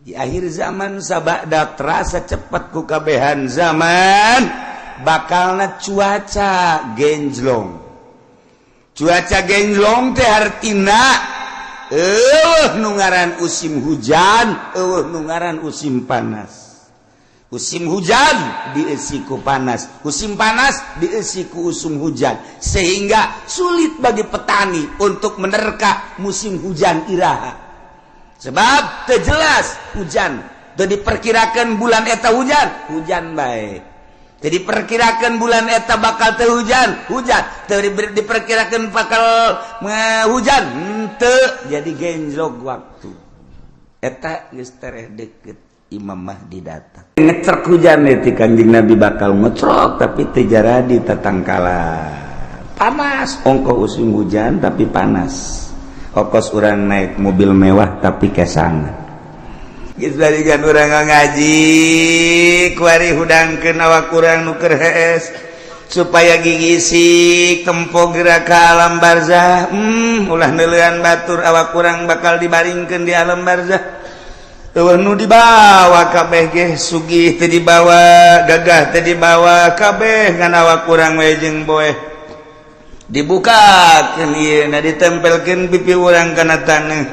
di akhir zaman sabada terasa cepat ku kabehan zaman bakalna cuaca genjlong. Cuaca genjlong teh artina nu ngaran usim hujan, nu ngaran usim panas. Musim hujan diisi ku panas, musim panas diisi ku usum hujan, sehingga sulit bagi petani untuk menerka musim hujan iraha. Sebab terjelas hujan, teu diperkirakan bulan eta hujan, hujan bae. Teu diperkirakan bulan eta bakal teu hujan, hujan. Teu diperkirakan bakal hujan, henteu. Jadi genjlog waktu. Eta geus tereh deukeut Imam Mahdi datang. Ngecrek hujan ti Kanjeng Nabi bakal ngecrok tapi teu jaradi tatangkala. Panas, ongko usim hujan tapi panas. Okos urang naik mobil mewah tapi kesangan. Geus balikan urang ngaji, kuari hudangkeun awak urang nu keur hees supaya gigisik tempo gerak ka alam barzah. Ulah neuleuan batur awak urang bakal dibaringkeun di alam barzah. Nu dibawa kabeh ge sugih teu dibawa, gagah teu dibawa, kabeh ngan awak urang we jeung boeh. Dibukakeun ieu na ditempelkeun pipi urang kana taneuh.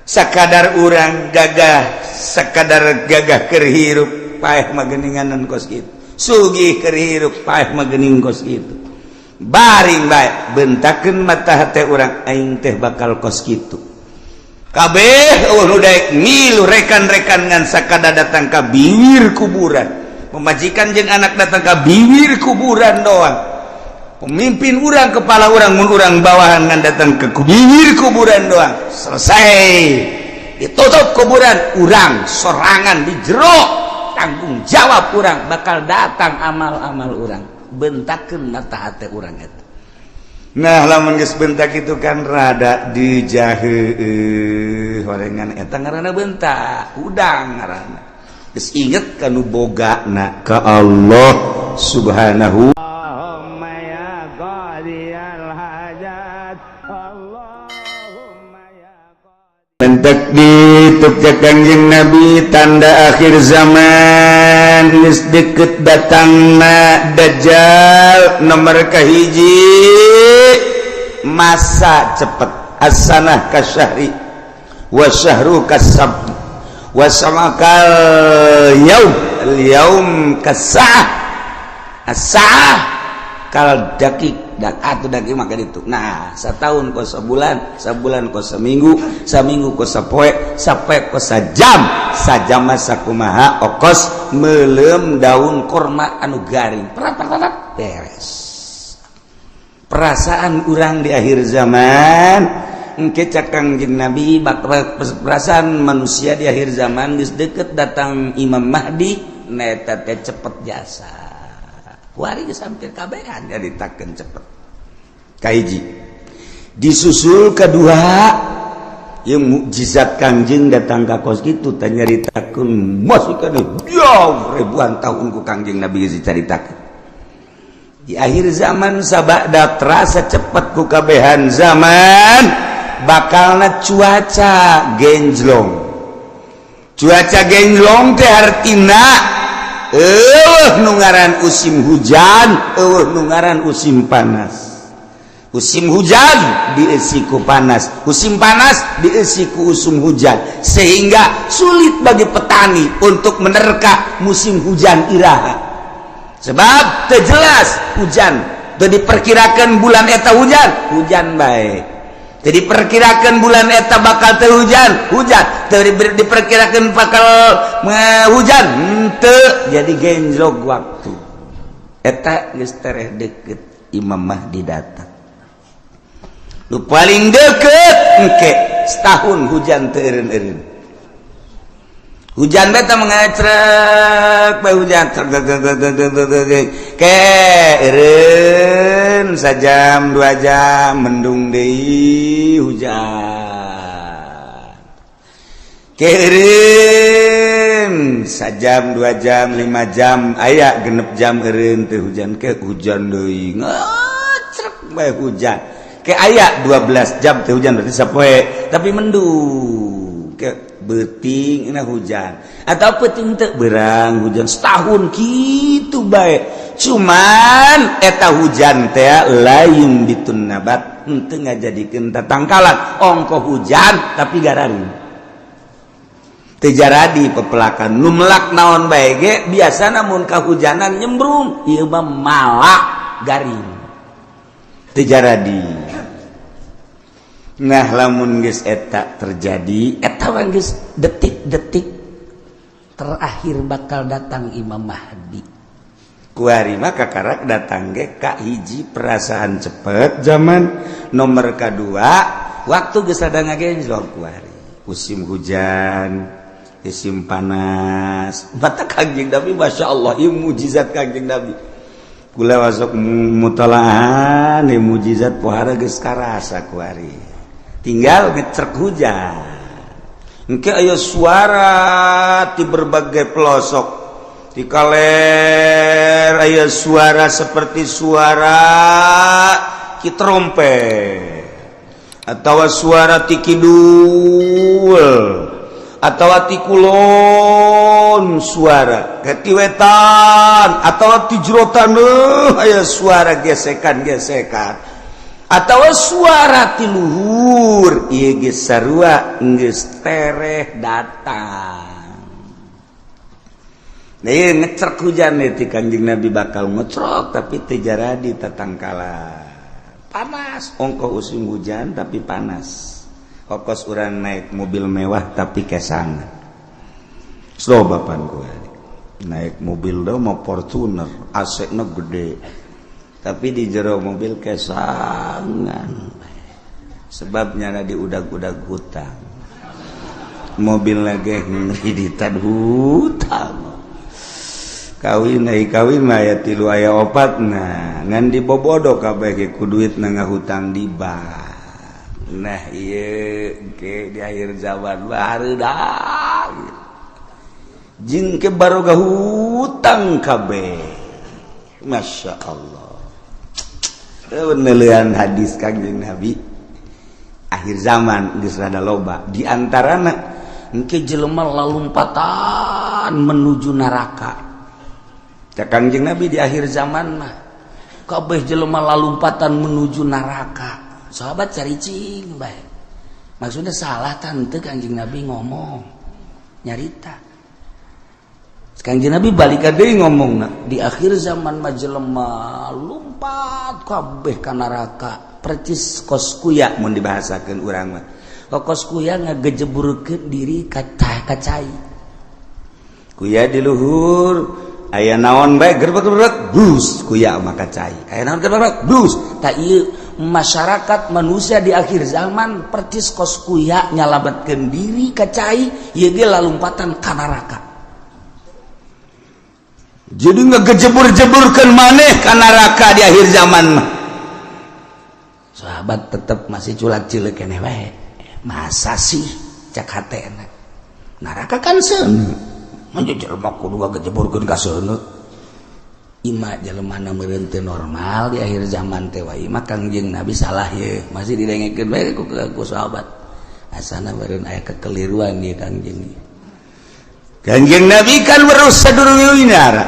Sakadar urang gagah, sakadar gagah keur hirup paeh mah geuninganan kos kitu. Sugih keur hirup paeh mah geuning kos kitu. Baring bae bentakeun mata hate urang aing teh bakal kos kitu. Kabeh nu daek milu rekan-rekan ngan sakada datang ka bibir kuburan. Pemajikan jeung anak datang ka bibir kuburan doang. Pemimpin urang, kepala urang, mun urang bawahan ngan datang ke bibir kuburan doang. Selesai. Ditutup kuburan, urang sorangan di jero. Tanggung jawab urang bakal datang amal-amal urang. Bentakeun mata hate urang eta. Nah lamun geus bentak itu kan rada dijaheueuh horengan eta ngaranna bentak, udang ngaranna. Geus inget kanu bogana ka Allah Subhanahu Allahumma ya qadiyal hajat Allahumma ya qadiyal. Bentak dituk Kanjeng Nabi tanda akhir zaman geus deukeut datangna Dajjal nomor kahiji masa cepat as-sanah kasyahri wa syahru kasab wa samakal yaum kasah as-sa'ah kal dakik atau dakik maka itu. Nah satahun ko sabulan, sabulan ko saminggu, saminggu ko sapoe, sapoe ko sajam, sajam sakumaha okos meuleum daun korma anu garing perat beres. Perasaan urang di akhir zaman engke cak Kanjeng Nabi perasaan manusia di akhir zaman geus deukeut datang Imam Mahdi neta teh cepet jasa. Kuari geus hampir kabehan nyaritakeun cepet. Kahiji. Disusul kedua yang mukjizat Kanjeng datang ka kos kitu teh nyaritakeun masih kana ribuan tahun ku Kanjeng Nabi geus dicaritakeun. Di akhir zaman sabada terasa cepat ku kabehan zaman bakalna cuaca genjlong. Cuaca genjlong teh artina nu ngaran usim hujan, nu ngaran usim panas. Musim hujan diisi ku panas, musim panas diisi ku usum hujan, sehingga sulit bagi petani untuk menerka musim hujan iraha. Sebab terjelas hujan, teu diperkirakan bulan eta hujan, hujan bae. Teu diperkirakan bulan eta bakal teu hujan, hujan. Teu diperkirakan bakal hujan, henteu. Jadi genjlog waktu. Eta geus tereh deukeut Imam Mahdi datang. Nu paling deukeut engke setahun hujan teu eureun-eureun. Hujan beta mengacrek bae hujan ke eureun sajam 2 jam mendung deui hujan ke eureun sajam 2 jam 5 jam aya genep jam eureun teh hujan ke hujan deui ngacrek bae hujan ke aya 12 jam teh hujan berarti sapoe tapi mendung ke beting hujan atau peting teu berang hujan setahun gitu baik cuman eta hujan teh layung bitun nabat henteu ngajadikeun tatangkalan ongko hujan tapi gararing teu jaradi pepelakan nu melak naon bae ge biasana mun kahujanan nyembrung ieu mah malak garing teu jaradi. Nah lamun geus eta terjadi eta geus detik-detik terakhir bakal datang Imam Mahdi kuari mah kakarak datang ge ka hiji perasaan cepet zaman nomor kadua waktu geus sadana ge kuari musim hujan musim panas mata Kangjeng Nabi masyaallah ieu mujizat Kangjeng Nabi kula wasok mutalaah mujizat pohara geus karasa kuari tinggal ngecerk hujan engke aya suara di berbagai pelosok di kaler aya suara seperti suara ki trompet atawa suara ti kidul atawa ti kulon suara ti wetan atawa ti jerotan aya suara gesekan-gesekan atau suara ti luhur ieu ge sarua geus tereh datang. Nah ieu ngecerk hujan ti Kanjeng Nabi bakal ngecrok tapi teu jaradi tatangkala. Panas ongko musim hujan tapi panas. Kokos urang naik mobil mewah tapi kesangan. Slow bapan gua. Naik mobil do mau Fortuner, AC-na gede. Tapi di jero mobil kesangan sebabnya di udag-udag hutang mobil lagi ngeriditan hutang kawin mah aya 3 aya 4 nah ngan dibobodo kabeh ge ku duitna ngahutang di bank nah ieu ge di akhir zaman barudak jing ke baroga hutang kabeh Masya Allah penelitian hadis Kanjeng Nabi akhir zaman geus rada loba di antarana engke jelema lalumpatan menuju neraka cak Kanjeng Nabi di akhir zaman mah kabeh jelema lalumpatan menuju neraka sahabat caricing bae maksudnya salah tante Kanjeng Nabi ngomong nyarita Kanjeng Nabi balik deui ngomongna di akhir zaman mah jelema lumpat kabeh ka neraka percis kos kuya mun dibahasakeun urang mah kos kuya ngagejeburkeun diri ka cai kuya di luhur aya naon bae gerbek-gerbek blus kuya mah ka cai aya naon gerbek blus ta ieu masyarakat manusia di akhir zaman percis kos kuya nyalametkeun diri ka cai ieu ge lalumpatan ka neraka. Jadi ngegejebur-jeburkeun maneh ka neraka di akhir zaman mah. Sahabat tetep masih culak cileuk keneh wae. Masa sih cak hatena. Neraka kan seuneu. Mun jelema kudu ngagejeburkeun ka seuneu. Ima jelemana meureun teu normal di akhir zaman teh wae mah Kangjeng Nabi salah ye. Masih didengekeun wae ku sahabat. Asana meureun aya kekeliruan ieu Kangjeng. Kanjeng Nabi kan berus sadurungeunna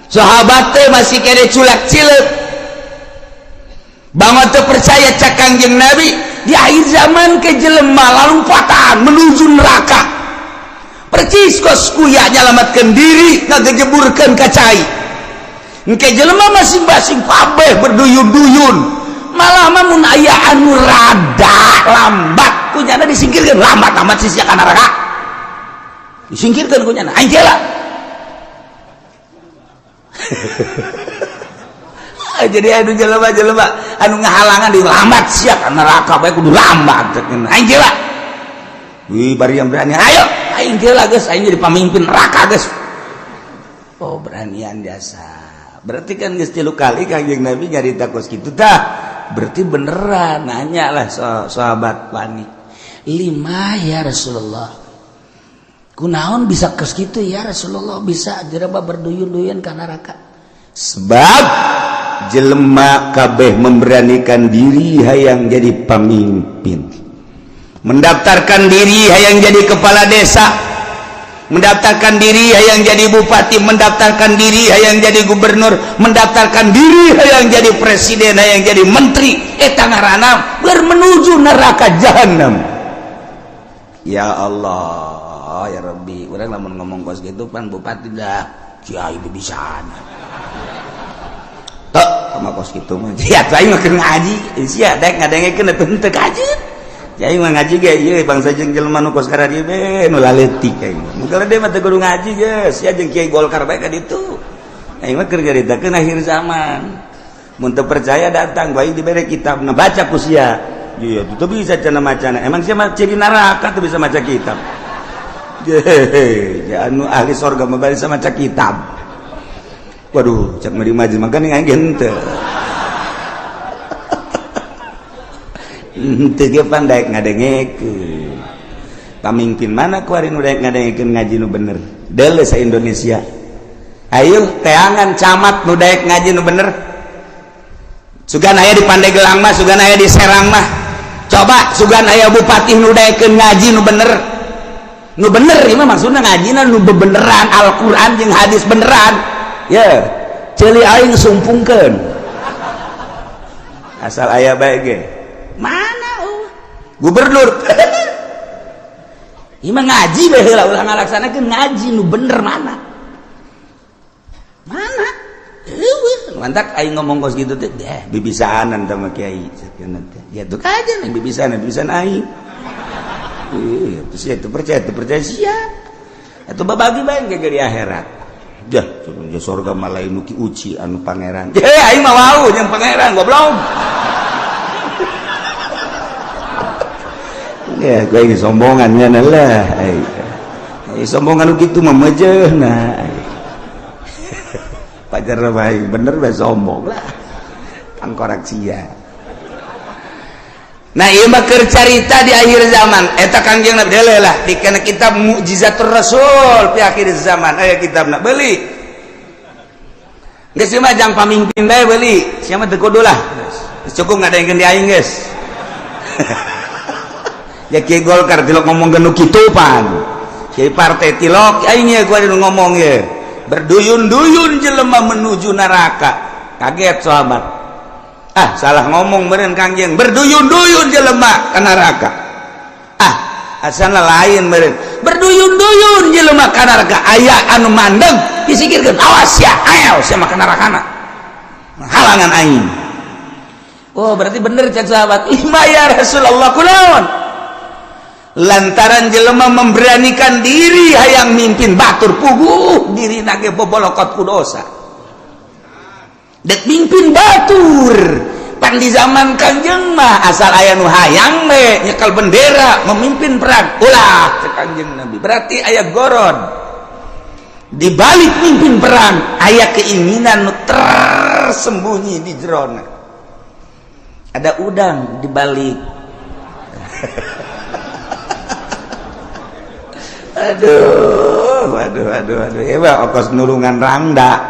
sahabat teh masih kene culak cileuk banget teu percaya cak Kanjeng Nabi di akhir zaman ke jelema lalumpatan menuju neraka percis kos kuya nyalametkeun diri ngagejeburkeun ka cai engke jelema masing-masing kabeh berduyun-duyun malah mah mun aya anu rada lambat kunyana disingkirkeun lambat amat sih ka neraka disingkirkan kunyana aing teh lah jadi anu jelema-jelema anu ngahalangan di lambat sia ka neraka bae kudu lambat aing teh lah wih bari yang berani ayo aing teh lah geus aing jadi pamimpin neraka geus oh beranian biasa berarti kan geus 3 kali Kanjeng Nabi nyarita kos kitu tah berarti beneran nanya lah sahabat wani 5 ya Rasulullah kunaon bisa kos kitu ya Rasulullah bisa jelema berduyun-duyun ka neraka sebab jelema kabeh memberanikan diri hayang jadi pamimpin mendaftarkan diri hayang jadi kepala desa, mendaftarkan diri hayang jadi bupati, mendaftarkan diri hayang jadi gubernur, mendaftarkan diri hayang jadi presiden, hayang jadi menteri, eta ngaranna menuju neraka jahanam. Ya Allah, ya Rabbi, urang lamun ngomong kos gitu pan bupati dah kiai bibisaan. Tok sama kos gitu mah. Ya aing mah keur ngaji, sia dek ngadengekeun teu kaji. Kiai mah ngaji ge ieu bangsa jeung jelema nu kos ka dieu be nu laletik kiai. Mungkin dia mah teu kudu ngaji geus, sia jeung Kiai Golkar bae ka ditu. Aing mah keur nyaritakeun akhir zaman. Mun teu percaya datang bae dibere kitabna baca ku sia. Iya, itu bisa cenah macana. Emang sia mah ciri neraka teu bisa maca kitab. Ya anu ahli surga mah bisa maca kitab. Waduh, cak meri maju makan yang agen teu. Teu ge pandai ngadengekeun. Pamimpin mana kuari nu daek ngadengekeun ngaji nu bener? Deuleu sa Indonesia. Ayo teangan camat nu daek ngaji nu bener. Sugan aya di Pandeglang mah, sugan aya di Serang mah. Coba sugan aya bupati nu daekeun ngaji nu bener. Nu bener ieu mah maksudna ngajina nu bebeneran Al-Qur'an jeung hadis beneran. Ya, ceuli aing sumpungkeun. Asal aya bae ge. Mana gubernur? Ieu mah ngaji bae heula ulah ngalaksanakeun ngaji nu bener mana? Mana? Eueuh, mantak aing ngomong kos kitu teh, bibisaanan sama kiai sakeuna teh. Ya tuh aja nih bibisan aing. Itu percaya siap. Atuh babagi bae ge di akhirat. Dah, surga malah nu ki uci anu pangeran. Aing mah wau jeung pangeran goblok. Ya, gue ini sombongannya lah. Sombongan nu kitu mah meujeuhna. Pajar bae bener bae sombong lah. Pangkorak sia. Nah, ieu mah keur carita di akhir zaman. Eta Kangjeng Nabi deuleu lah dikana kitab Mukjizatur Rasul fi akhir zaman aya kitabna beuli. Geus ieu mah jang pamimpin bae beuli. Sia mah teu kudu lah. Cukup ngadengkeun di aing geus. Ya Kiai Golkar tilok ngomong nu kitu pan. Kiai partai tilok aing ye gua nu ngomong ye. Berduyun-duyun jelema menuju neraka. Kaget sahabat. Ah, salah ngomong meureun Kangjeng. Berduyun-duyun jelema ka neraka. Ah, asana lain meureun. Berduyun-duyun jelema ka neraka. Aya anu mandeg disikirkeun. Awas ya, ayo sia mah ka nerakana. Halangan aing. Oh, berarti bener can sahabat. Ima ya Rasulullah kunaon? Lantaran jelema memberanikan diri hayang mimpin batur puguh diri nage bobolokot ku dosa. Dek mimpin batur pan di zaman Kangjeng mah asal aya nu hayang we nyekel bendera memimpin perang ulah cek Kangjeng Nabi berarti aya goron di balik mimpin perang aya keinginan nu tersembunyi di jerona ada udang di balik. Aduh. Ewa ongkos nulungan rangda.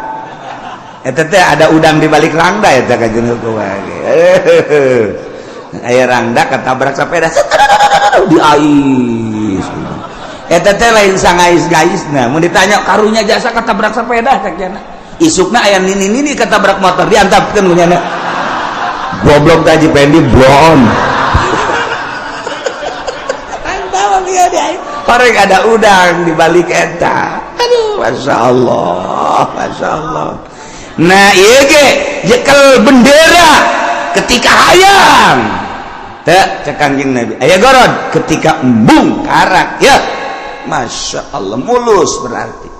Eta teh ada udang di balik rangda eta ka jeung hukum ge. Aya rangda katabrak sepeda di ais. Eta teh lain sangais-gaisna. Mun ditanya karunya jasa katabrak sepeda cek cenah. Isukna aya nini-nini katabrak motor diantapkeun ku nya. Goblok taji pendi blon. Antawang dia di ais. Korek ada udang di balik eta. Aduh, masya Allah. Nah, iya ge jekel bendera ketika hayang. Teu cek Kangjeng Nabi. Aya goron ketika embung karak ya. Masya Allah mulus berarti.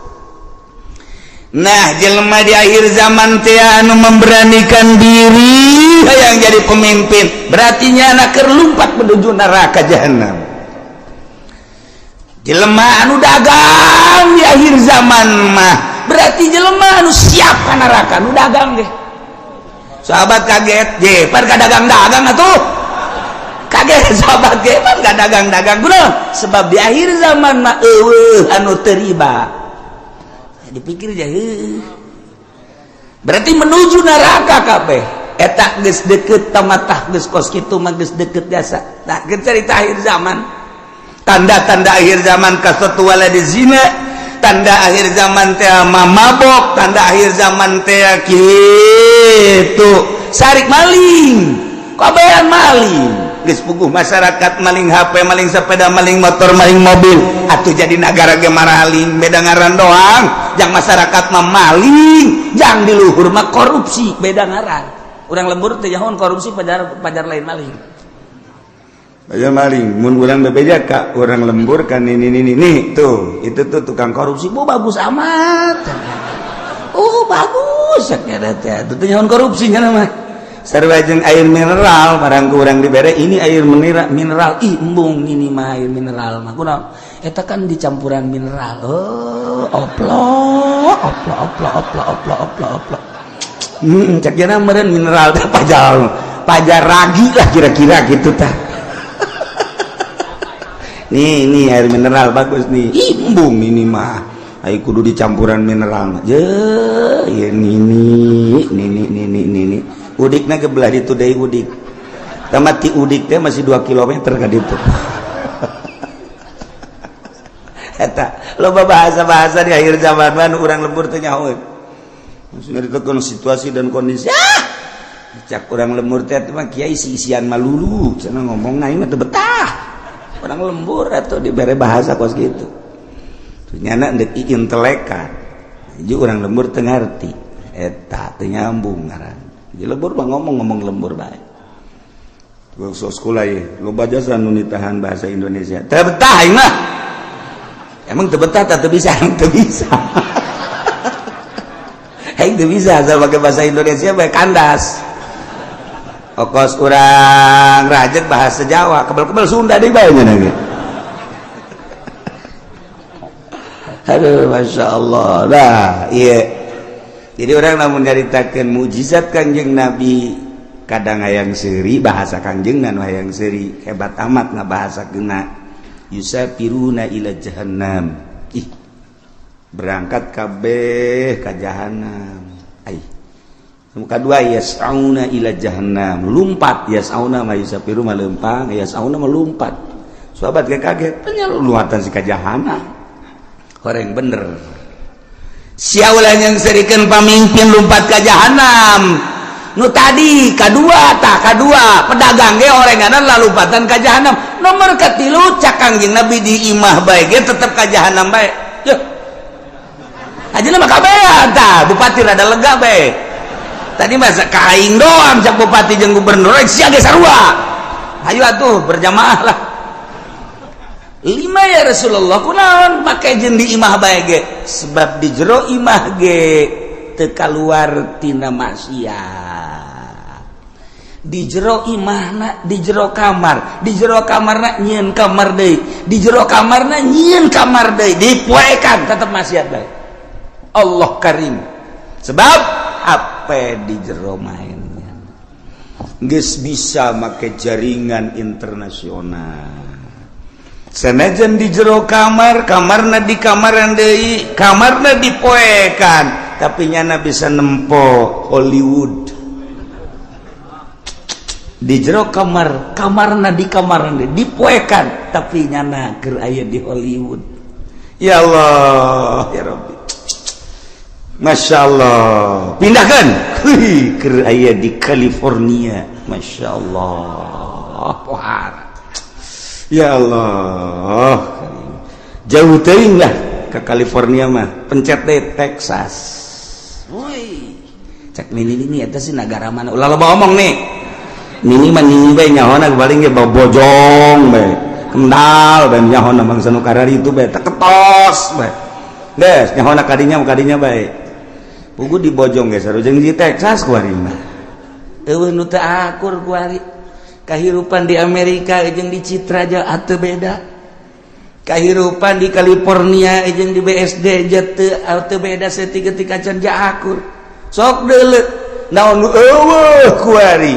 Nah, jelema di akhir zaman teh anu memberanikan diri hayang jadi pemimpin, berarti nya keur lumpat menuju neraka jahanam. Jelema anu dagang di akhir zaman mah berarti jelema anu siap ka neraka nu dagang ge. Sahabat kaget, je pan ka dagang-dagang atuh. Kaget sahabat ge pan ka dagang-dagang kunaon? Sebab di akhir zaman mah eueuh anu teu riba. Dipikir je heuh. Berarti menuju neraka kabeh. eta geus deukeut tamatah geus kos kitu mah geus deukeut jasa. Tah cerita akhir zaman. Tanda-tanda akhir zaman kasatu waladi zina, tanda akhir zaman teh mabok, tanda akhir zaman teh kitu sarik maling, kabehan maling. Geus puguh masyarakat maling HP, maling sepeda, maling motor, maling mobil. Atuh jadi negara ge maraling, beda ngaran doang. Jang masyarakat mah maling, jang di luhur mah korupsi, beda ngaran. Urang lembur teh nyahoan korupsi pajar lain maling. Aja maling, mun urang bebeja ka urang lembur kan ini tuh, itu tuh tukang korupsi, bagus amat. Bagus saknya teh. Itu nyahoan korupsinya mah. Sarua jeung air mineral barang ku urang dibere ini air mineral. Ih, embung ini mah air mineral mah. Kunaon? Eta kan dicampuran mineral. Oplok. Cak jana meureun mineral teh pajar ragi lah kira-kira gitu tah. Nih air mineral bagus nih. Embung ini mah. Ai kudu dicampuran mineral mah. Ya ini. Udikna ge belah ditu deui udik. Tamat ti udik teh masih 2 km ka ditu. Eta loba bahasa-bahasa di akhir zaman mah urang lembur teh nyaho. Maksudnya ditekan situasi dan kondisi. Cak urang lembur teh mah kiai isian malulu, cenah ngomongna ieu mah teu betah. Orang lembur atau diberi bahasa kos gitu ternyata ndek intelekan jadi orang lembur teu ngarti eta teu nyambung ngaran jadi lembur mah ngomong lembur bae waktu sekolah ye loba jasa nu nitahan bahasa Indonesia teu betah ieu mah emang teu betah teu bisa teu bisa teu bisa asal pakai bahasa Indonesia bae kandas. Okos urang rajet bahasa Jawa, kebal-kebal Sunda deui bae nya ge. Aduh, Masya Allah. Nah, iya. Jadi orang namun nyaritakeun mujizat Kangjeng Nabi kadang hayang seuri bahasa Kangjengna nu hayang seuri hebat amat ngabahasakeunna. Yusafiruna ila jahannam. Berangkat kabeh ka jahanam. Kedua yas'auna ila jahannam, lompat yas'auna mah yusafiru mah leumpang, yas'auna mah lompat. Sahabat kaget, nya luatan si ka jahanam. Horeng bener. Siaulah yang serikeun pamimpin lompat ka jahanam. Nu tadi kadua pedagang ge orenganan lalumpatan ka jahanam. Nomor katilu cak Kangjeng Nabi di imah bae ge tetep ka jahanam bae. Yeuh. Ajeuna mah kabehan tah, bupati rada lega bae. Tadi masa kaing doang cak bupati jeung gubernur sia ge sarua. Hayu atuh berjamaah lah. 5 ya Rasulullah kunaon make jeung di imah bae ge sebab di jero imah ge teu kaluar tina maksiat. Di jero imahna di jero kamarna nyieun kamar deui. Di jero kamarna nyieun kamar deui dipoekan tetep maksiat bae. Allah Karim. Sebab apa di jero mainnya geus bisa make jaringan internasional sanajan di jero kamarna di kamaran deui kamarna dipoekan tapi nyana bisa nempo Hollywood di jero kamarna di kamaran deui dipoekan tapi nyana keur aya di Hollywood. Ya Allah ya Rabbi. Masya Allah pindahkan keur aya di California. Masya Allah pohara. Ya Allah jauh teuing lah ke California mah pencet deh Texas. Woi cek ini eta sih negara mana ulah loba omong nih nini mah nini bae nyahona paling ge bojong bae kendal bae nyahona bangsa nu karari itu bae teketos bae des nyahona kadinya bae pugu di bojong geus sarua jeung di Texas kuari mah eueuh nu teu akur kuari kahirupan di Amerika jeung di Citraja atuh beda kahirupan di California jeung di BSD teu beda saeutik-eutik acan ja akur sok deuleu naon nu eueuh kuari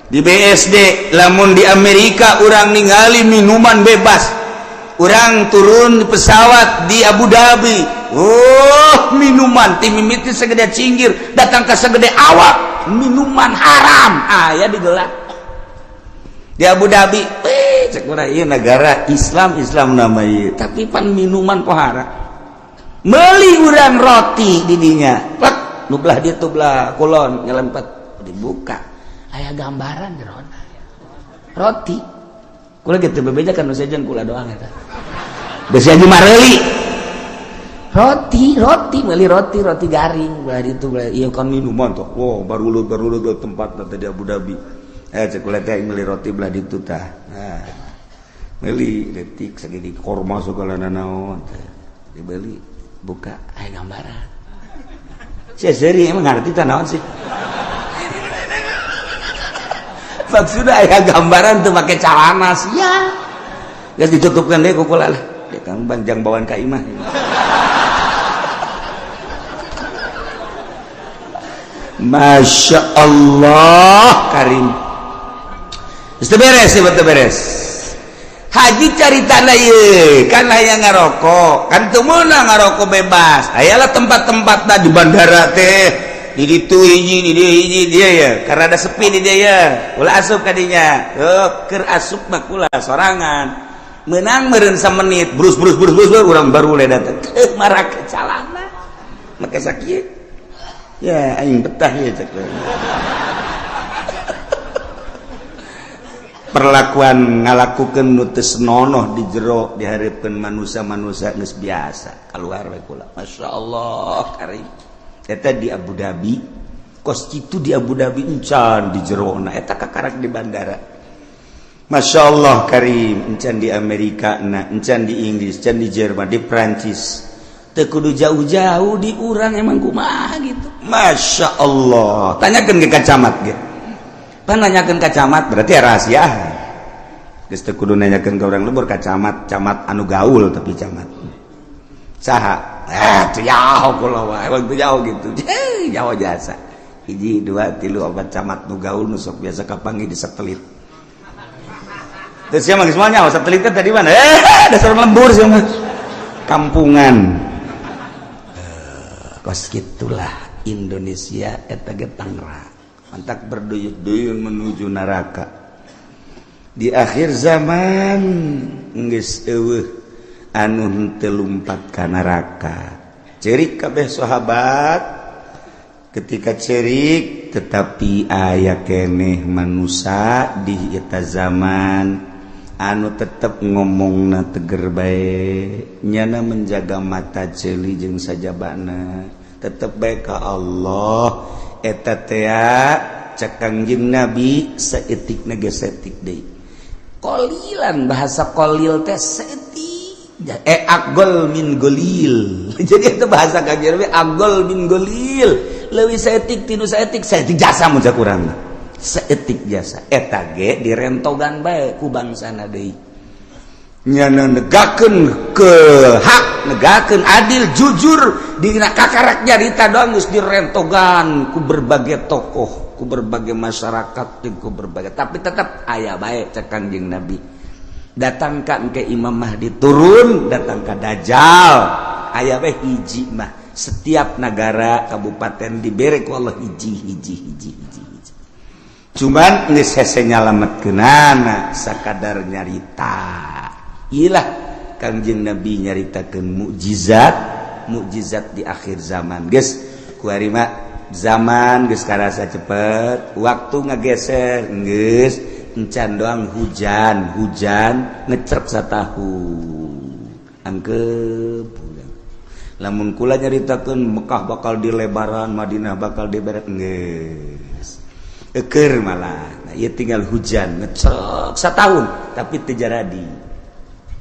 di BSD lamun di Amerika urang ningali minuman bebas urang turun di pesawat di Abu Dhabi minuman timimiti segede cinggir datang ke segede awak minuman haram aya digelar di Abu Dhabi. Cek urang ieu negara Islam nama ieu, tapi pan minuman po haram. Meuli urang roti di dinya. Plak, nu belah dieu belah kulon nyelempet dibuka. Aya gambaran jerona. Roti. Kula gitu bebejakan nu sejen kula doang eta. Geus aja mareuli. Roti meuli roti garing belah ditu belah ieu kan minuman toh. Wow, barulut tempat teh di Abu Dhabi. Cek kula teh meuli roti belah ditu tah. Nah. Meuli detik sagede korma segala naon teh. Dibeli buka aya gambaran. Sia seri emang ngarti teh naon sih? Maksudna aya gambaran teu make calana sia. Geus ditutupkeun deui ku kula lah. Ya kan banjang bawaan ka imah. Masya Allah Karim. Teu beres. Haji caritana ieu kan aya ngarokok, kan teu meunang ngarokok bebas. Ayalah tempat-tempatna di bandara teh, di ditu hiji, di dieu hiji dia ya. Karena ada sepi di dia ya. Ulah asup ka dinya. Heuh, keur asup mah kula sorangan. Meunang meureun samenit, brus urang baru le datang. Marah ke calana. Make sakieu. Ya aing betah ya cek. Perlakuan ngalakukeun nu teu senonoh di jero dihareupeun manusia geus biasa kaluar we kula. Masyaallah Karim. Eta di Abu Dhabi, kos kitu di Abu Dhabi encan di jerona eta kakarak di bandara. Masyaallah Karim, encan di Amerika na, encan di Inggris, encan di Jerman, di Prancis. Teu kudu jauh-jauh di urang emang kumaha gitu. Masyaallah. Tanyakeun ke kacamat ge. Pan nanyakeun ka camat berarti rahasia. Geus teu kudu nanyakeun ka urang lembur ka camat anu gaul tapi camat. Saha? Teu jauh kula wae, teu jauh gitu. Jauh jasa. 1 2 3 4 camat nu gaul nu sok biasa kapanggih di satelit. Terus sia mah geus moal nyaho satelit tadi mana? Dasar lembur sia mah. Kampungan. Kos gitulah Indonesia eta ge Tangerang. Mantak berduyun-duyun menuju neraka. Di akhir zaman geus eueuh anu henteu lumpat ka neraka. Cerik kabeh sahabat ketika cerik tetapi aya keneh manusia di eta zaman anu tetep ngomongna teger bae, nyana menjaga mata ceuli jeung sajabana, tetep bae ka Allah. Eta teh cek Kangjeng Nabi saeutik na geus saeutik deui. Qolilan bahasa qalil teh saeutik. Aqol min golil. Jadi itu bahasa Kangjeng Nabi aqol min golil. Leuwih saeutik tinu saeutik jasa mun cak urang. Saeutik jasa. Eta ge direntogan bae ku bangsana deui. Nyana negakeun ke hak, negakeun adil, jujur dina kakarak nyarita doang geus direntogan ku berbagai tokoh, ku berbagai masyarakat, ku berbagai tapi tetap aya bae cek Kangjeng Nabi. Datang ka engke Imam Mahdi turun, datang ka Dajjal, aya bae hiji mah. Setiap negara kabupaten dibere ku Allah hiji. Cuman geus hese nyalametkeunana sakadar nyarita. Iyalah Kangjeng Nabi nyaritakeun mukjizat di akhir zaman. Geus kuari mah zaman geus karasa cepet, waktu ngageser geus encan doang hujan ngecerep satahu. Angkep. Lamun kula nyaritakeun Mekah bakal dilebaran, Madinah bakal diberet geus. Eukeur malah. Nah, ieu tinggal hujan ngecerep satahun tapi teu jaradi.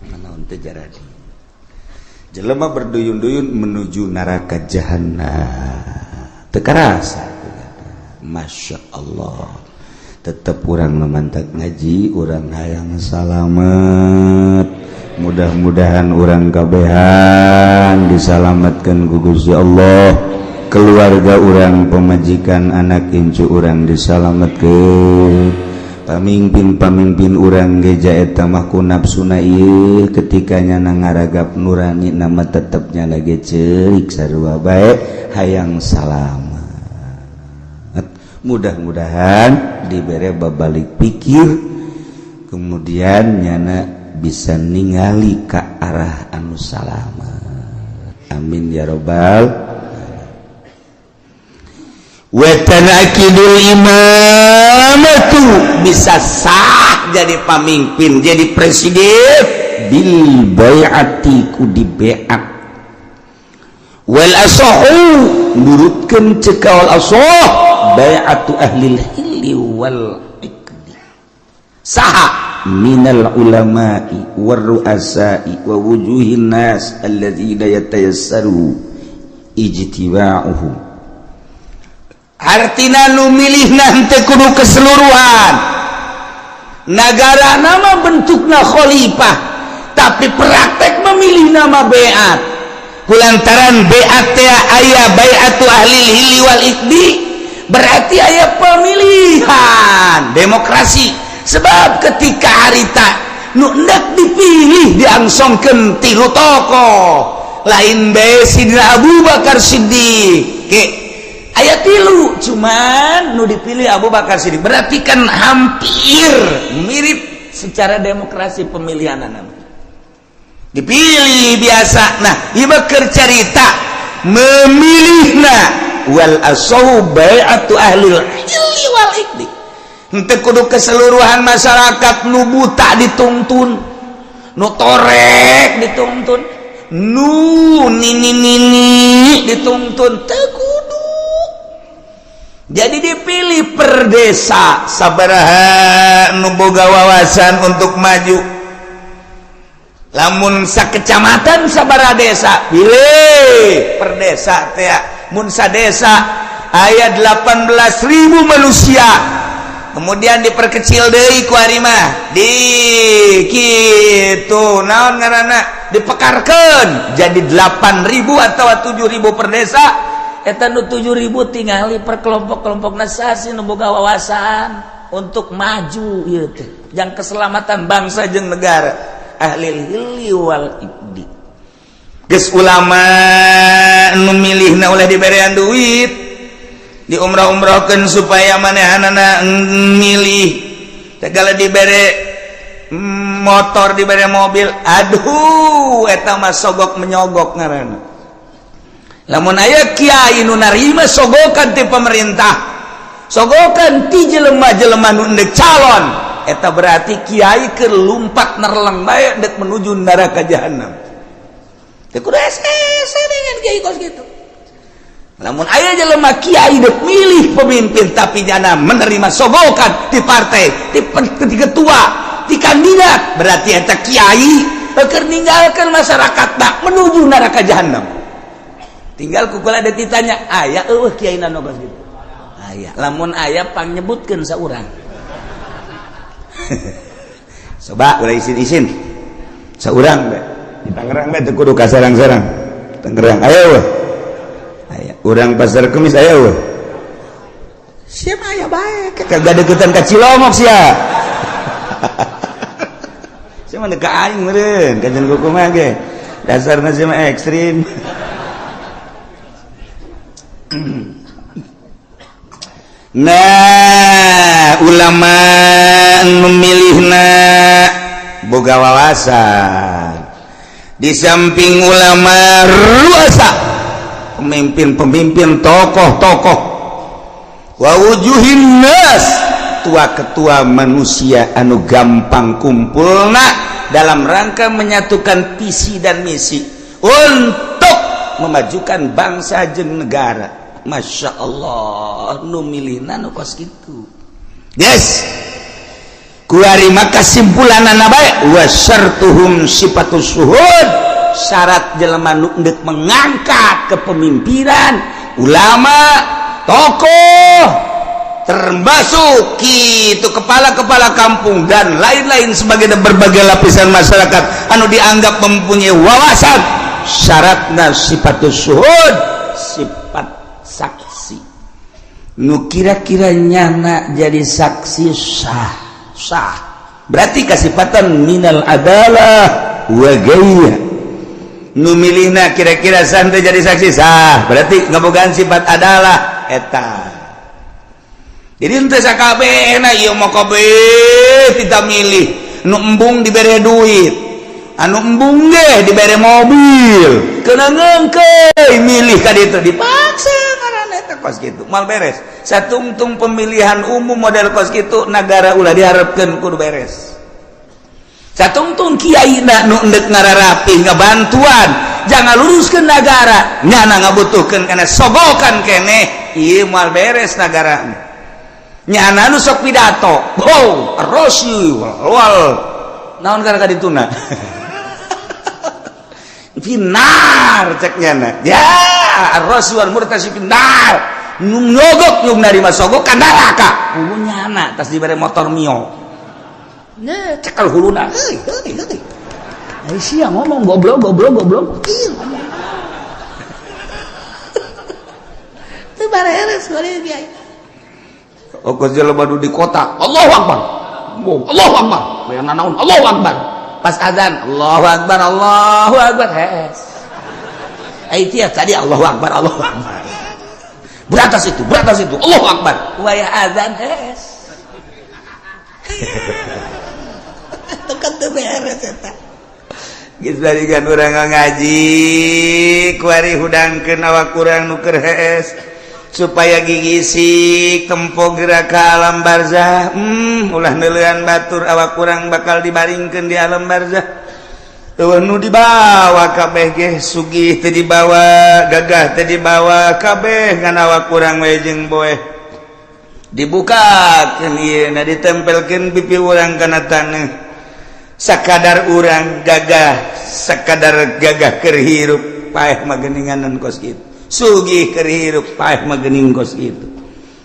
Naon teu jaradi. Jelema berduyun-duyun menuju neraka jahanam. Teu karasa. Masya Allah. Tetep urang memantak ngaji, urang hayang salamet. Mudah-mudahan urang kabehan disalametkeun ku Gusti Allah. Keluarga urang, pemajikan, anak incu urang disalametkeun. Pamimpin urang geja eta mah ku nafsuna ieu ketikanya nangaragap nurani nama tetepnya lagi cerik sarua bae hayang salamet. mudah-mudahan dibere babalik pikir kemudian nyana bisa ningali ke arah anu salamet. Amin ya robbal. Wa tanaqidul imamatu bisa sah jadi pamimpin jadi presiden bil bai'ati ku di bai'at wal asahu nurutkeun cekal asah bai'atu ahlil hilli wal iqdi saha minal ulama'i war ru'asa'i wa wujuhin nas alladzina yatayassaru ijtiba'uhum. Artina nu milihna teu kudu keseluruhan negara nama bentukna khalifah tapi praktek memilih nama bai'at kulantaran bai'at teh aya bai'atu ahlil hilli wal iqdi berarti aya pemilihan demokrasi sebab ketika harita nu hendak dipilih diangsongkeun tilu tokoh lain bae Sidina Abu Bakar Siddiq aya tilu cuman nu dipilih Abu Bakar Siddiq berarti kan hampir mirip secara demokrasi pemilihan nama dipilih biasa. Nah ieu keur carita memilihna wal asahu bai'atu ahlil ilmi wal iqdi henteu kudu keseluruhan masyarakat nu buta dituntun nu torek dituntun nu nini dituntun teu kudu. Jadi dipilih per desa sabaraha nu boga wawasan untuk maju lamun sakecamatan sabaraha desa pilih per desa teh mun sadesa aya 18.000 manusia kemudian diperkecil deui ku ari mah di kitu naon ngaranna dipekarkeun jadi 8.000 atau 7.000 per desa eta nu 7.000 tingali per kelompok-kelompok nasasi nu boga wawasan untuk maju ieu teh jang keselamatan bangsa jeung negara ahlil hilli wal iqdi. Geus ulama nu milihna oleh diberean duit di umrah-umrahkeun supaya manehanana milih tegala dibere motor dibere mobil aduh eta mah sogok menyogok ngaranna. Lamun aya kiai nu narima sogokan ti pemerintah sogokan ti jelema-jelema nu endek calon eta berarti kiai keur lumpat nerleng bae dek menuju neraka jahanam teu kudu ese dengan kiai kos gitu. Lamun aya jelema kiai dek milih pemimpin tapi jana menerima sogokan ti partai ti ketua ti kandidat berarti eta kiai keur ninggalkeun masyarakatna menuju neraka jahanam. Tinggal kukula ada ditanya aya eueuh kiai na nogos gitu aya lamun aya pang nyebutkeun saurang coba ulah isin-isin saurang be di Tangerang be teu kudu ka sarang-sarang Tangerang aya eueuh aya urang Pasar Kemis aya eueuh sia mah aya bae kagak deukeutan ka Cilomok sia sia mah ka aing meureun kajen kumaha ge dasarna sia mah ekstrim. Nah ulama memilihna boga wawasan di samping ulama ruasa pemimpin-pemimpin tokoh-tokoh wa wujuhin nas tua ketua manusia anu gampang kumpulna dalam rangka menyatukan visi dan misi untuk memajukan bangsa jeung negara. Masya Allah nu milihna nu kos gitu yes kuari maka simpulanana bae wa syartuhum sifatus suhud syarat jelema nu endek mengangkat kepemimpinan ulama tokoh termasuk kitu kepala-kepala kampung dan lain-lain sebagai berbagai lapisan masyarakat anu dianggap mempunyai wawasan syaratna sifatus suhud sifat saksi nu kira-kira nyana jadi saksi sah berarti kasifatan minal adalah wa gaya nu milihna kira-kira sah jadi saksi sah berarti ngabogaan sifat adalah eta jadi ente sakabehna ieu mah kabeh kita milih nu embung dibere duit anu embung ge dibere mobil keuna ngeungkeuy milih ka ditu dipaksa ngaranna eta kos kitu mal beres satungtung pemilihan umum model kos kitu nagara ulah diharapkeun kudu beres satungtung kiaina nu endek ngararapi ngabantuan jangan luruskeun nagara nyana ngabutuhkeun kana sogokan keneh ieu mal beres nagara nyana nu sok pidato Rasul wal naon kana kadituna finar cek nyana ya Rasul murtasi finar nyogok nyung narima sogok ka neraka hulu nyana tas dibere motor mio nya cekal huluna heuy sia ngomong goblok teu bareres bari kiai ongkos jelema di kota Allahu Akbar Allahu Akbar bayana naon Allahu Akbar pas azan Allahu Akbar hes ai tiap tadi Allahu Akbar beratas itu Allahu Akbar wayah azan hes tekan teu beres eta geus balikan urang ngaji kuari hudangkeun awak urang nu keur hes supaya gigisik tempo gerak ke alam barzah ulah neulean batur awak kurang bakal dibaringkeun di alam barzah teu nu dibawa kabeh ge sugih teu dibawa gagah teu dibawa kabeh ngan awak kurang we jeung boeh dibukakeun ieu na ditempelkeun pipi urang kana taneuh sakadar urang gagah sakadar gagah keur hirup paeh mah geuninganan kos kitu sugih keur hirup paeh mah geuning kos kitu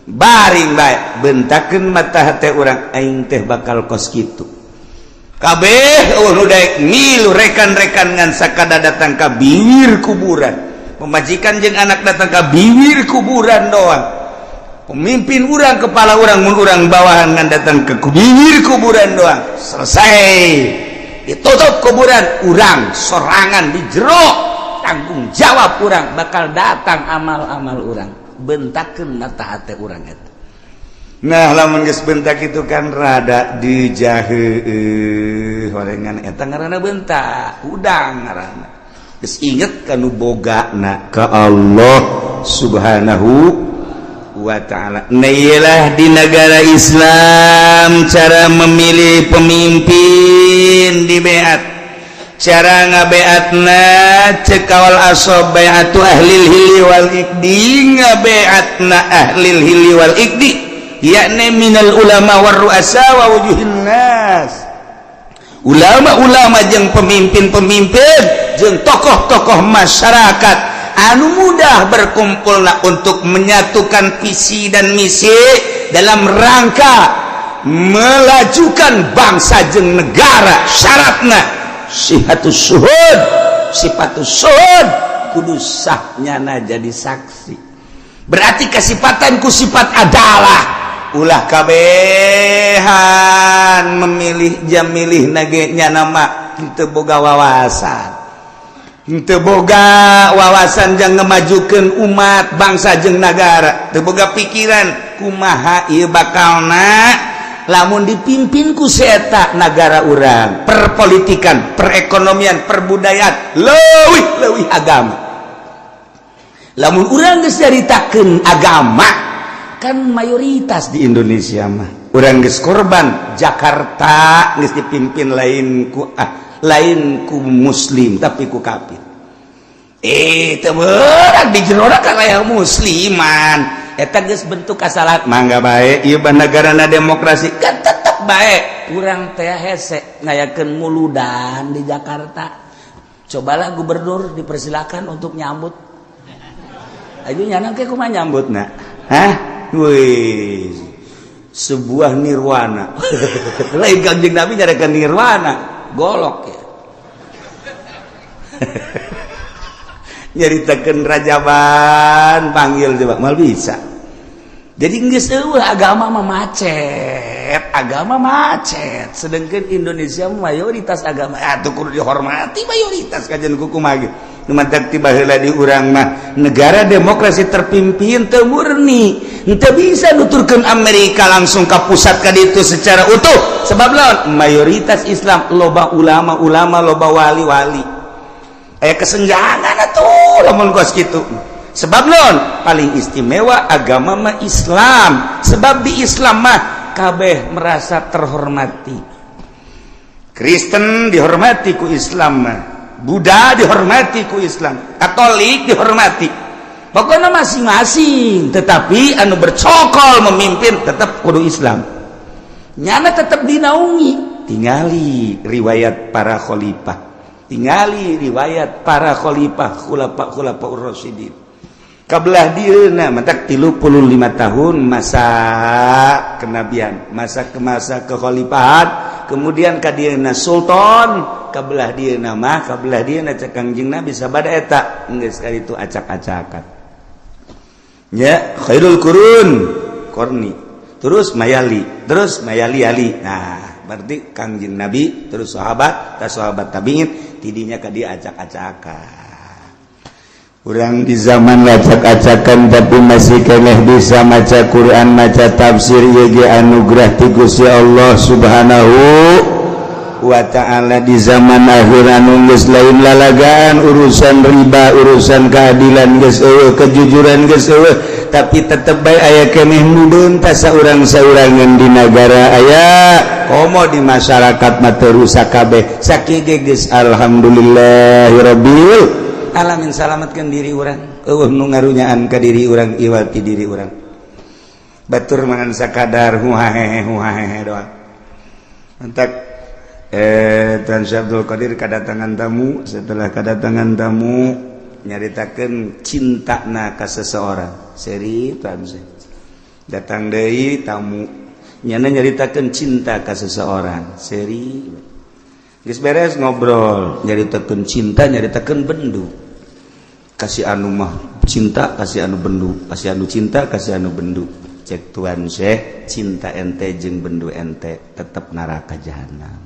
baring bae bentakeun mata hate urang aing teh bakal kos kitu kabeh nu daek milu rekan-rekan ngan sakada datang ka bibir kuburan pemajikan jeung anak datang ka bibir kuburan doang pemimpin urang kepala urang mun urang bawahan ngan datang ke bibir kuburan doang selesai ditutup kuburan urang sorangan di jero tanggung jawab urang bakal datang amal-amal urang bentakeun mata hate urang eta nah lamun geus bentak itu kan rada dijaheueuh horengan eta ngaranna bentak udang ngaranna geus inget kanu bogana ka Allah Subhanahu wa ta'ala nailah di negara Islam cara memilih pemimpin di beat cara ngabeatna cekawal asob beatu ahlil hili wal ikdi ngabeatna ahlil hili wal ikdi yakni minal ulama war ru'asa wa wujuhin nas ulama-ulama jeung pemimpin-pemimpin jeung tokoh-tokoh masyarakat anu mudah berkumpulna untuk menyatukan visi dan misi dalam rangka melajukan bangsa jeung negara syaratna sifatus suhud kudu sahnya jadi saksi berarti kesifatan ku sifat adalah ulah kabehan memilih jam milih nagenya nama teu boga wawasan jeung ngemajukeun umat bangsa jeung negara teu boga pikiran kumaha ieu bakalna lamun dipimpin ku seeta negara urang perpolitikan perekonomian perbudayaan leuwih agama lamun urang geus nyaritakeun agama kan mayoritas di Indonesia mah urang geus korban Jakarta geus dipimpin lain ku muslim tapi ku kafir teu beurang di jerona ka aya musliman eta geus bentuk kasalahan mangga bae ieu negarana demokrasi kan tetep bae urang teh hese ngayakeun muludan di Jakarta cobalah gubernur dipersilakan untuk nyambut ayo nyanang ke kumaha nyambutna wih sebuah nirwana lain Kangjeng Nabi nyarekeun nirwana golok ya nyaritakeun rajaban panggil coba mal bisa jadi geus eueuh agama mah macet sedangkan Indonesia mayoritas agama atuh kudu dihormati mayoritas kajian kuku mah tiba heula di urang mah negara demokrasi terpimpin teu murni, henteu bisa nuturkeun Amerika langsung ka pusat ka ditu secara utuh. Sebab lawan mayoritas Islam, loba ulama-ulama, loba wali-wali. Aya kesenjangan atuh lamun kos kitu. Sebab lawan paling istimewa agama mah Islam. Sebab di Islam mah kabeh merasa terhormati. Kristen dihormati ku Islam mah. Buddha dihormati ku Islam, Katolik dihormati, pokoknya masing-masing. Tetapi anu bercokol memimpin tetap kudu Islam, nyana tetap dinaungi. Tingali riwayat para khalifah, tingali riwayat para khalifah khulafa ur-rasyidin. Kabelah dieuna matak 35 tahun masa kenabian, masa kekhalifahan, kemudian ka dieuna sultan, kabelah dieuna mah kabelah dieuna cek Kangjeng Nabi sabada eta geus kali itu acak-acakan. Ya, khairul qurun qarni, terus mayali ali. Nah, berarti Kangjeng Nabi terus sahabat, sahabat tabi'in tidinya ka dia acak-acakan. Urang di zaman acak-acakan tapi masih keneh bisa maca Quran, maca tafsir ye anugerah ti Gusti Allah Subhanahu wa ta'ala. Di zaman akhir anu geus lain lalagaan, urusan riba, urusan keadilan geus eueuh, kejujuran geus eueuh, tapi tetep bae aya keneh nu beuntas saurang-saurangan di negara aya komo di masyarakat mah teu rusak kabeh. Sakieu geus alhamdulillahirabbil alamin. Salamatkan diri urang, eueuh nu ngarunyaan ka diri urang, iwati diri urang. Batur mangan sakadar huhahehe doang. Entak Tan Syekh Abdul Qadir kedatangan tamu. Setelah kedatangan tamu nyaritakeun cintana ka seseorang. Seri Tan Syekh datang deui tamu nyana nyaritakeun cinta ka seseorang. Seri geus beres ngobrol nyaritakeun cinta, nyaritakeun bendu. Kasih anu mah cinta, kasih anu bendu, kasih anu cinta, kasih anu bendu. Cek Tuan Syekh, cinta ente jeung bendu ente tetep neraka jahanam.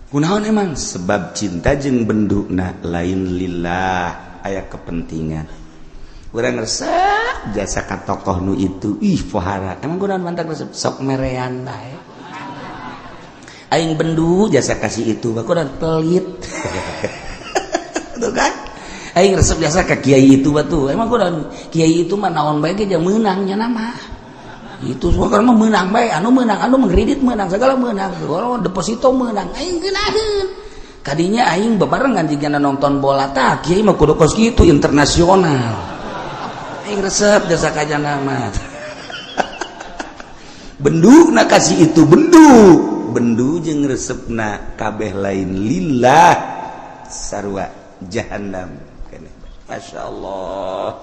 Kunaon emang? Sebab cinta jeung bendu na lain lillah, aya kepentingan. Urang resep jasa ka tokoh nu itu, ih pohara. Emang kunaon mantak resep sok merean bae. Aing bendu jasa kasih itu, kunaon pelit. Tuh kan? Aing resep biasa ke kiai itu batu. Emang kunaon kiai itu mah naon bae ge meunangnya nama. Itu semua kan mah meunang bae, anu meunang, anu mengkredit meunang, segala meunang. Kalau deposito meunang, aing geunaheun. Kadinya aing bebarengan jigana nonton bola tah, kiai mah kudu kos kitu internasional. Aing resep jasa ka janama. Benduna kasih itu bendu jeung resepna kabeh lain lillah sarua jahannam. Masya Allah.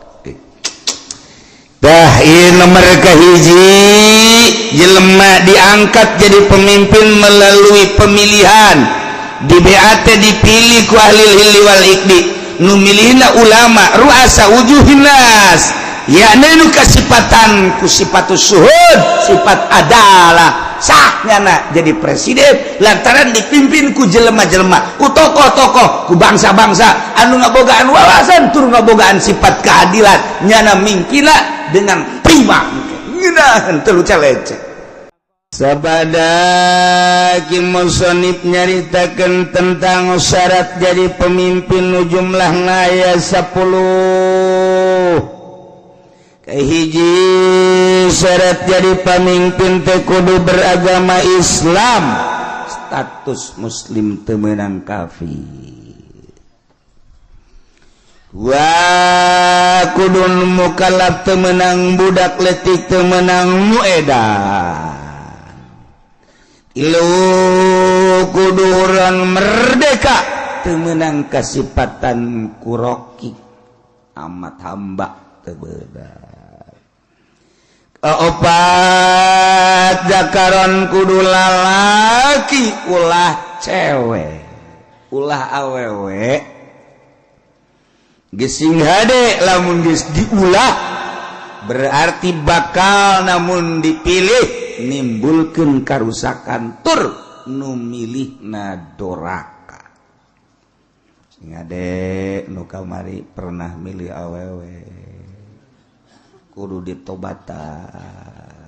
Dah ieu nomor kahiji, jelema diangkat jadi pemimpin melalui pemilihan. Di BAT dipilih ku ahli hilli wal ikdi. Nu milihna ulama ruasa wujuhin nas. Yakni nu kasipatan ku sifatus suhud, sifat adalah sahnyana jadi presiden lantaran dipimpin ku jelema-jelema, ku tokoh-tokoh, ku bangsa-bangsa anu ngabogaan wawasan tur ngabogaan sifat keadilan, nyana mingkina dengan prima ngeunaheun teu leceh. Sabada ki musannif nyaritakeun tentang syarat jadi pemimpin nu jumlahna aya 10. Hiji syarat jadi pemimpin teh kudu beragama Islam, status muslim teu meunang kafir. Wa kudu mukallaf teu meunang budak leutik, teu meunang muedan. Ilu kudu urang merdeka, teu meunang kasipatan kuroki amat hamba teu beunang. Opat jakaron kudu lalaki, ulah cewek, ulah awewe gesing hade. Lamun geus diulah berarti bakal namun dipilih nimbulkeun karusakan tur nu milihna doraka. Ngadek nu kamari pernah milih awewe kudu ditobatan.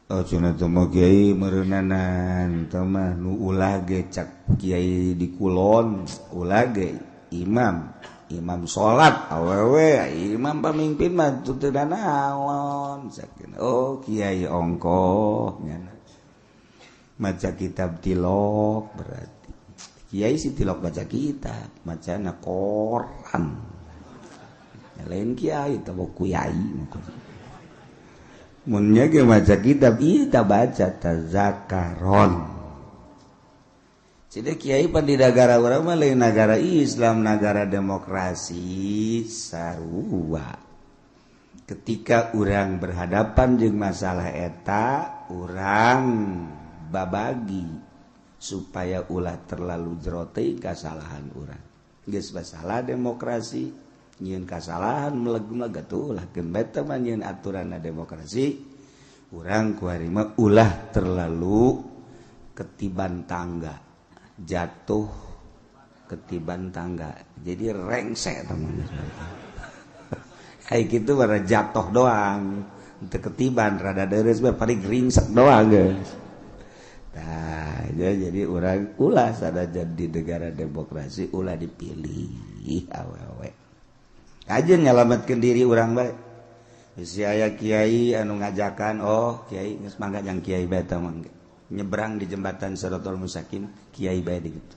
Oh cenah teh mah kiai meureunanan teh mah nu ulah ge cak kiai di kulon ulah ge imam salat awewe imam pamimpin mah teu naon sakeun. Oh kiai ongkoh nyana maca kitab tilok berarti kiai si tilok baca kitab macana koran lain kiai teh kuyai munnya ge maca kitab ita baca tazakaron. Jadi kiai pan di negara urang mah lain negara Islam negara demokrasi sarua. Ketika urang berhadapan jeung masalah eta urang babagi supaya ulah terlalu jero teuing kasalahan urang. Geus masalah demokrasi nyeun kasalahan meleg-meleg atuh ulah keun beta mah nyeun aturanna demokrasi urang kuari mah ulah terlalu ketiban tangga jatuh ketiban tangga jadi rengsek teman kayak gitu bara jatuh doang teu ketiban rada deres bae paling ringsek doang geus. Nah jadi urang ulah sadajan di negara demokrasi ulah dipilih awewe aja nyalamatkan diri orang baik. Aya kiai anu ngajakan, oh kiai geus mangga jang kiai beta mangga. Nyebrang di jembatan Siratal Mustaqim, kiai bae dikitu.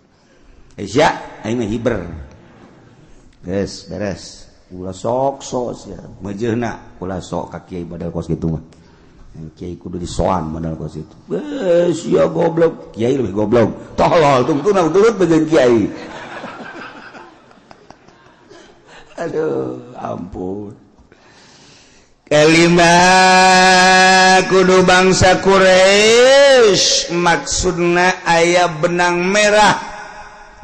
Isya aing mah hiber. Geus beres. Ulah sok sia. Mejeuna ulah sok ka kiai badal kos kitu mah. Kiai kudu disoan badal kos itu. Sia goblok, kiai lebih goblok. Tolol tungtuna turut bejeun kiai. Aduh, ampun. Kelima kudu bangsa Quraisy maksudna aya benang merah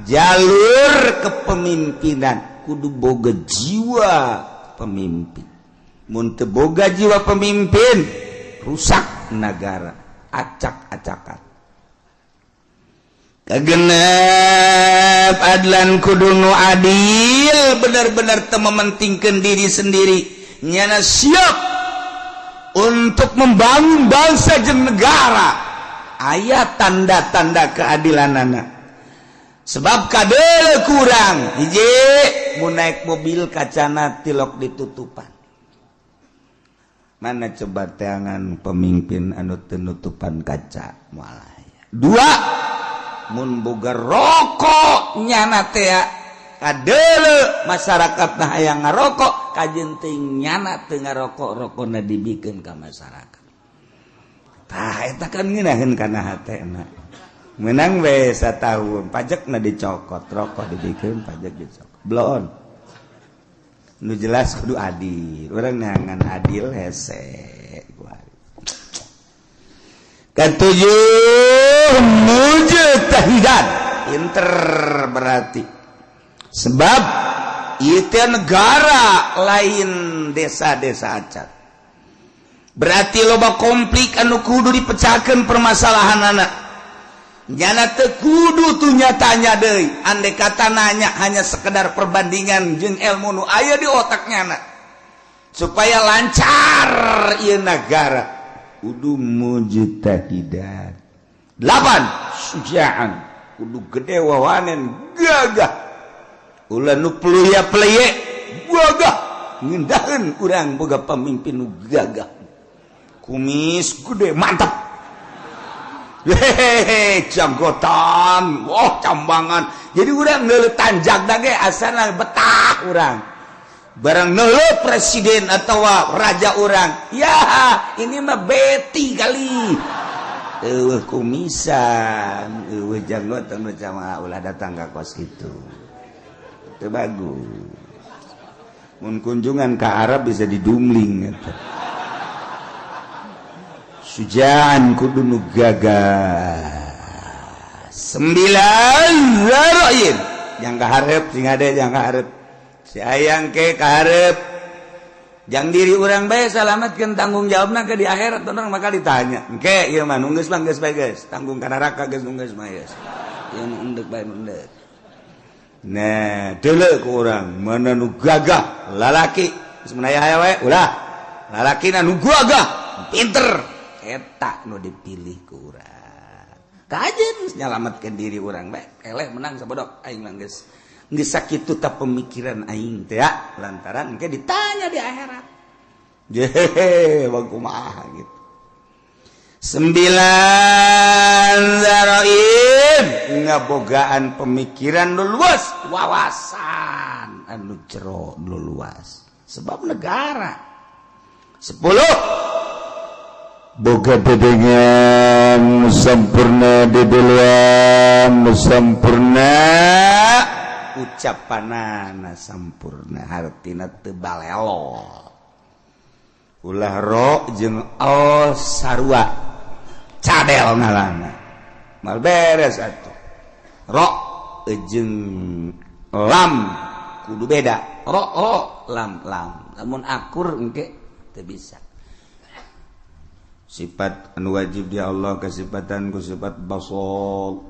jalur kepemimpinan kudu boga jiwa pemimpin. Mun teu boga jiwa pemimpin rusak negara, acak-acakan. Kagenep adlan kudu nu adil benar-benar teu mementingkeun diri sendiri nyana siap untuk membangun bangsa jeung negara aya tanda-tanda keadilanana sebab kadeuleu kurang hiji mun naik mobil kacana tilok ditutupan mana coba teangan pemimpin anu teu nutupan kaca moal aya dua mun boga rokok nyana teh kadeuleu masyarakat nah hayang ngarokok kajen teuing nyana teu ngarokok rokona dibikeun ka masyarakat. Tah eta kan ngeunaheun kana hatena. Meunang we satahun pajakna dicokot, rokok dibikeun pajak dicokot. Bloon. Nu jelas kudu adil. Urang neangan adil hese. Ketujuh mujtahidan pinter berarti sebab itu negara lain desa-desa acat berarti loba konflik anu kudu dipecahkeun permasalahan anak nyana teu kudu tuh nyatanya deui andai kata nanya hanya sekedar perbandingan jeung ilmu nu aya di otaknya anak supaya lancar ieu negara kudu mujtahidan. 8 sujaan kudu gede wawanen gagah ulah nu pelya-pelye gagah ngindaheun urang boga pamimpin nu gagah kumis gede mantap hehehe janggotan wah cambangan jadi urang neuleuh tanjagna ge asana betah urang barang neuleuh presiden atau raja orang ya ini mah beti kali kumisan janggot anu sama ulah datang ka kos itu itu bagus mun kunjungan ke Arab bisa didumling gitu. Sujaan kudu nu gagah 9 zaroin yang kaharep sing ade yang kaharep si ayang ke kaharep jang diri urang bae salametkeun tanggung jawabna ke di akhirat orang maka ditanya engke ieu mah nu geus mah geus bae geus tanggung ka neraka geus nu geus mah geus yang endek bae endek. Nah, deuleu ku urang mana nu gagah lalaki sebenarnya aya we ulah lalaki nu gagah pinter eta nu dipilih ku urang kajen nyalametkeun diri urang bae eleh menang sabodok aing mah geus sakitu ta pemikiran aing teh ya lantaran engke ditanya di akhirat je kumaha gitu 9 zaraib ngabogaan pemikiran nu luas wawasan anu jero nu luas sebab negara 10 boga dedengan sampurna dedeluan sampurna ucapanana sampurna hartina teu balelo ulah ro jeung al sarua cadel ngalana mal beres atuh ro jeung lam kudu beda ro lam lamun akur engke teu bisa sifat anu wajib di Allah kesifatan ku sifat basol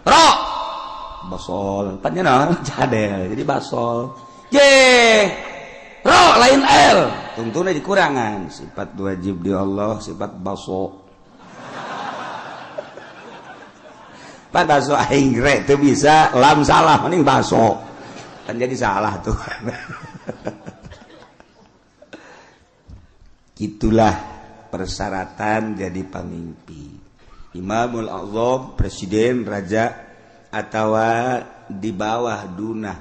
ro basol panjana cadel jadi basol ro lain l tungtuna dikurangan sifat wajib di Allah sifat baso pan baso aing re teu bisa lam salah mending baso kan jadi salah tuh gitulah persyaratan jadi pemimpin Imamul Azam presiden raja atawa di bawah dunah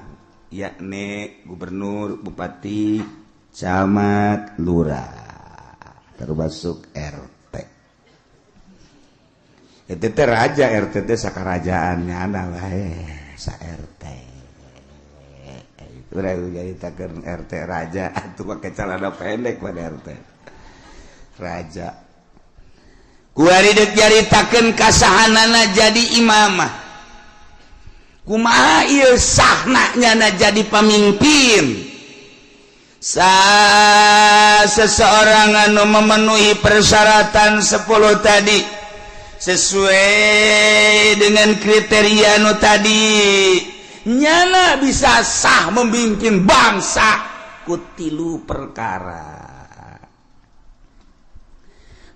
yakni gubernur, bupati, camat, lurah termasuk RT. Itu teh raja RT teh sakarajaannya ana wae sa RT. Itu jadi takeun RT raja atuh make celana pendek pada RT. Raja. Kuari deuk nyaritakeun kasahanana jadi imamah. Kumaha ieu sahna nyana jadi pemimpin seseorang anu memenuhi persyaratan 10 tadi sesuai dengan kriteria anu tadi nyana bisa sah memimpin bangsa kutilu perkara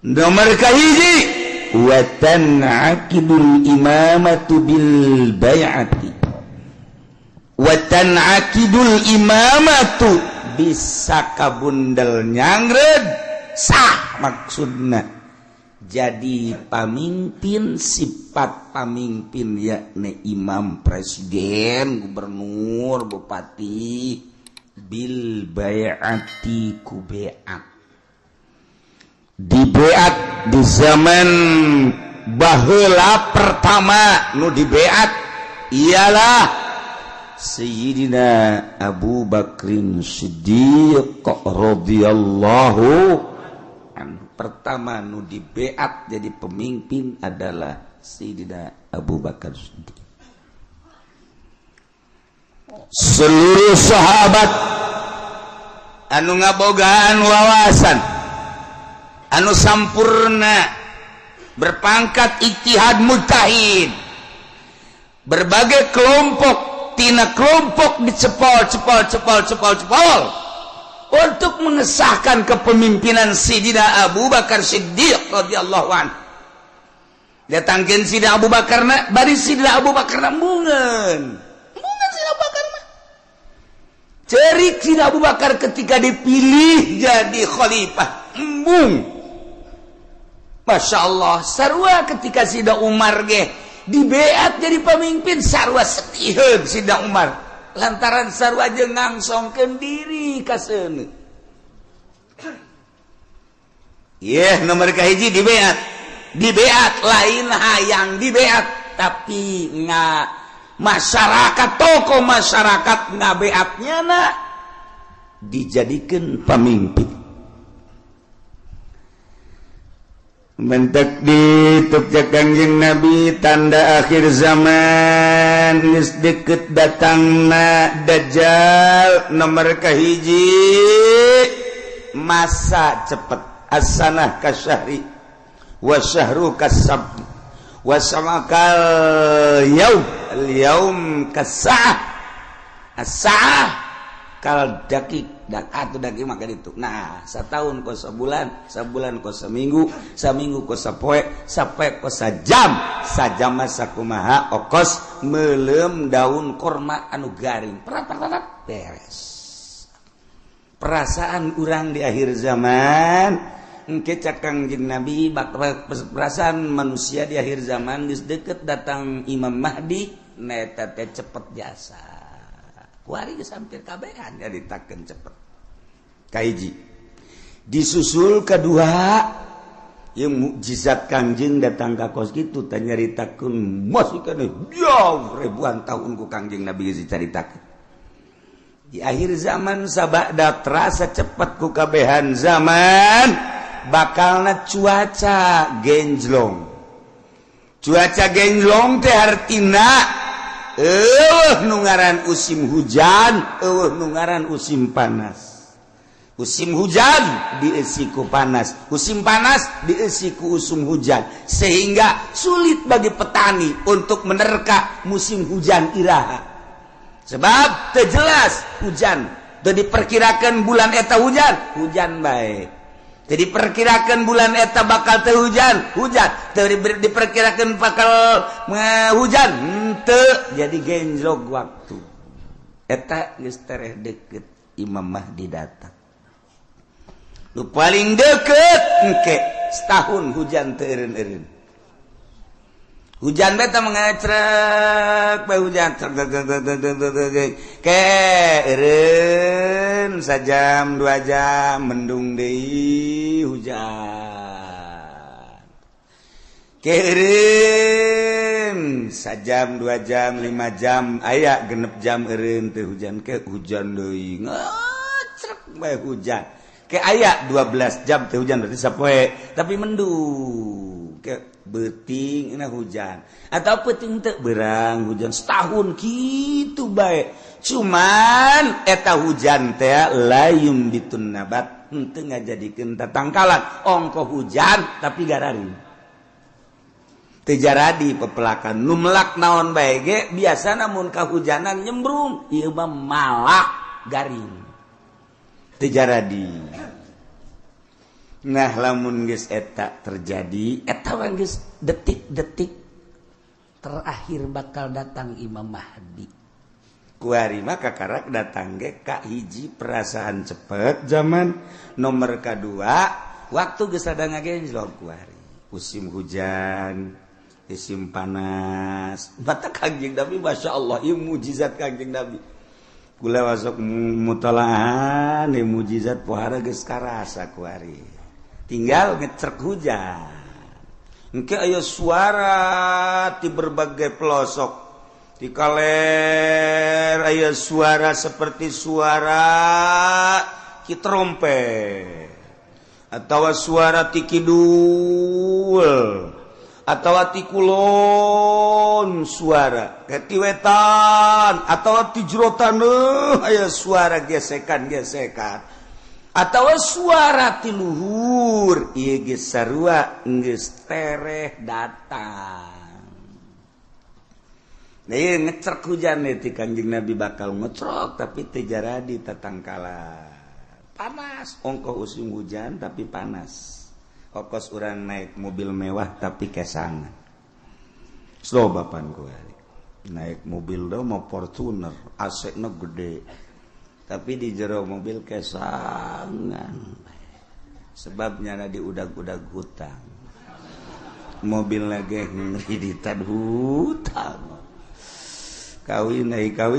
nomor kahiji wa tan'aqidul imamatu bil bai'ati wa tan'aqidul imamatu bisa kabundel nyangred sah maksudna jadi pamimpin sifat pamimpin yakni imam presiden gubernur bupati bil bai'ati ku bai'at di beat di zaman baheula pertama nu di beat ialah Sayyidina Abu Bakrin Siddiq radhiyallahu anhu. Pertama nu di beat jadi pemimpin adalah Sayyidina Abu Bakar Siddiq. Seluruh sahabat anu ngabogaan wawasan anu sampurna berpangkat ijtihad mujtahid berbagai kelompok tina kelompok dicepol untuk mengesahkan kepemimpinan Sayyidina Abu Bakar Siddiq radhiyallahu anhu datangkeun Sayyidina Abu Bakar bari Sayyidina Abu Bakar mungeun Sayyidina Abu Bakar mah cerik Sayyidina Abu Bakar ketika dipilih jadi khalifah embung. Masya Allah, sarua ketika Sida Umar ge dibeat jadi pemimpin sarua sedihun Sida Umar lantaran sarua jeung ngangsongkeun diri ka seuneu. Nomor kahiji dibeat lain hayang dibeat tapi masyarakat tokoh masyarakat ngabeatnya dijadikan pemimpin. Mentek dituk Kangjeng Nabi tanda akhir zaman geus deukeut datangna Dajjal nomor kahiji masa cepet as-sanah kasyahri wa syahru kasab wa samakal yaum kasa'ah as-sa'ah kal dakik atau daki maka itu. Nah, satahun ko sabulan, sabulan ko saminggu, saminggu ko sapoe, sapoe ko sajam, sajam sakumaha okos meuleum daun korma anu garing. Perat beres. Perasaan urang di akhir zaman engke cak Kangjeng Nabi perasaan manusia di akhir zaman geus deukeut datang Imam Mahdi neta teh cepet jasa. Kuari geus hampir kabehan nyaritakeun cepet. Kahiji. Disusul kedua yang mukjizat Kangjeng datang ka kos kitu teh nyaritakeun masih kana jauh ribuan tahun ku Kangjeng Nabi geus dicaritakeun. Di akhir zaman sabada terasa cepat ku kabehan zaman bakalna cuaca genjlong. Cuaca genjlong teh artina nu ngaran usim hujan, nu ngaran usim panas. Usim hujan diisi ku panas, usim panas diisi ku usum hujan, sehingga sulit bagi petani untuk menerka musim hujan iraha. Sebab terjelas hujan, teu diperkirakan bulan eta hujan baik. Teu diperkirakan bulan eta bakal teu hujan, teu diperkirakan bakal hujan, henteu jadi genjlog waktu. Eta geus tereh deukeut Imam Mahdi datang. Nu paling deukeut engke setahun hujan teu eureun-eureun. Hujan beta mengacrek bae hujan ke eureun sajam 2 jam mendung deui hujan. Ke eureun sajam 2 jam 5 jam aya genep jam eureun teu hujan ke hujan deui ngacrek bae hujan. Ke aya 12 jam teh hujan berarti sapoe tapi mendung ke beuting na hujan atau peuting teu beurang hujan setahun kitu bae cuman eta hujan teh layum bitun nabat henteu ngajadikeun tatangkalan ongko hujan tapi garari teu jaradi pepelakan nu melak naon bae ge biasana mun kahujanan nyembrung ieu mah malak garing teu jaradi. Nah lamun geus eta terjadi eta geus detik-detik terakhir bakal datang Imam Mahdi. Kuari mah kakarak datang ge ka hiji perasaan cepet zaman, nomor kadua waktu geus ada ngagenjlog kuari. Musim hujan, musim panas. Mata Kangjeng Nabi masyaallah ieu mukjizat Kangjeng Nabi. Kula wasok mutalaahan ieu mukjizat pohara geus karasa kuari. Tinggal ngecerk hujan. Engke aya suara di berbagai pelosok. Di kaler aya suara seperti suara ki trompet. Atawa suara ti kidul. Atawa ti kulon suara. Ti wetan atawa ti jrotan aya suara gesekan-gesekan. Atawa suara ti luhur ieu ge sarua geus tereh datang. Nah ieu ngecerk hujan ti Kangjeng Nabi bakal ngecrok tapi teu jaradi tatangkala. Panas, ongko usim hujan tapi panas. Okos urang naik mobil mewah tapi kesangan. Slow bapan kuari. Naik mobil do mau Fortuner, AC-na gede. Tapi di jero mobil kesangan sebabnya di udag-udag hutang mobil lagi ngiriditan hutang kawin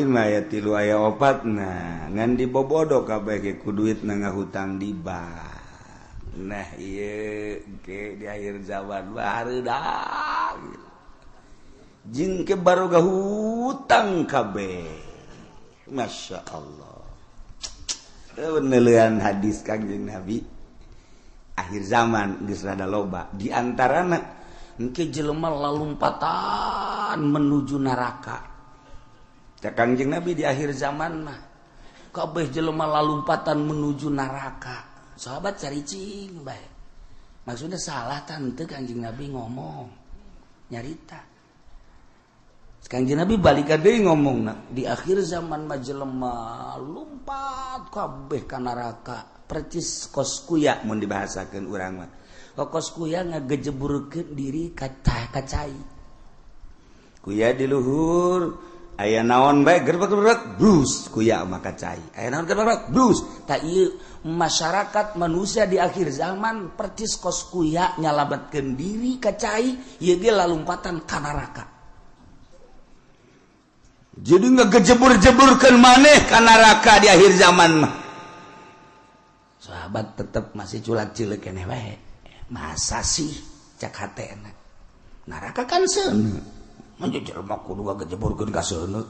mah aya 3 aya 4 nah ngan dibobodo kabeh ge ku duit na ngahutang di bank. Nah ieu ge di akhir zaman baru dah jeung ke baroga hutang kabeh masyaallah. Peneleuan hadis Kangjeng Nabi akhir zaman geus rada loba di antarana engke jelema lalumpatan menuju neraka. Cak Kangjeng Nabi di akhir zaman mah kabeh jelema lalumpatan menuju neraka. Sahabat caricing bae. maksudnya salah tante Kanjeng Nabi ngomong nyarita Kanjeng Nabi balik deui ngomongna di akhir zaman mah jelema lumpat kabeh ka neraka percis kos kuya mun dibahasakeun urang mah kos kuya ngagejeburkeun diri ka cai kuya di luhur aya naon bae gerbek-gerbek brus kuya mah ka cai aya naon gerbek brus ta ieu masyarakat manusia di akhir zaman percis kos kuya nyalametkeun diri ka cai ieu ge lalumpatan ka neraka jadi ngegejebur-jeburkeun maneh ka neraka di akhir zaman mah sahabat tetep masih culak cileuk keneh wae masa sih cak hatena neraka kan seuneu mun jelema kudu ngagejeburkeun ka seuneu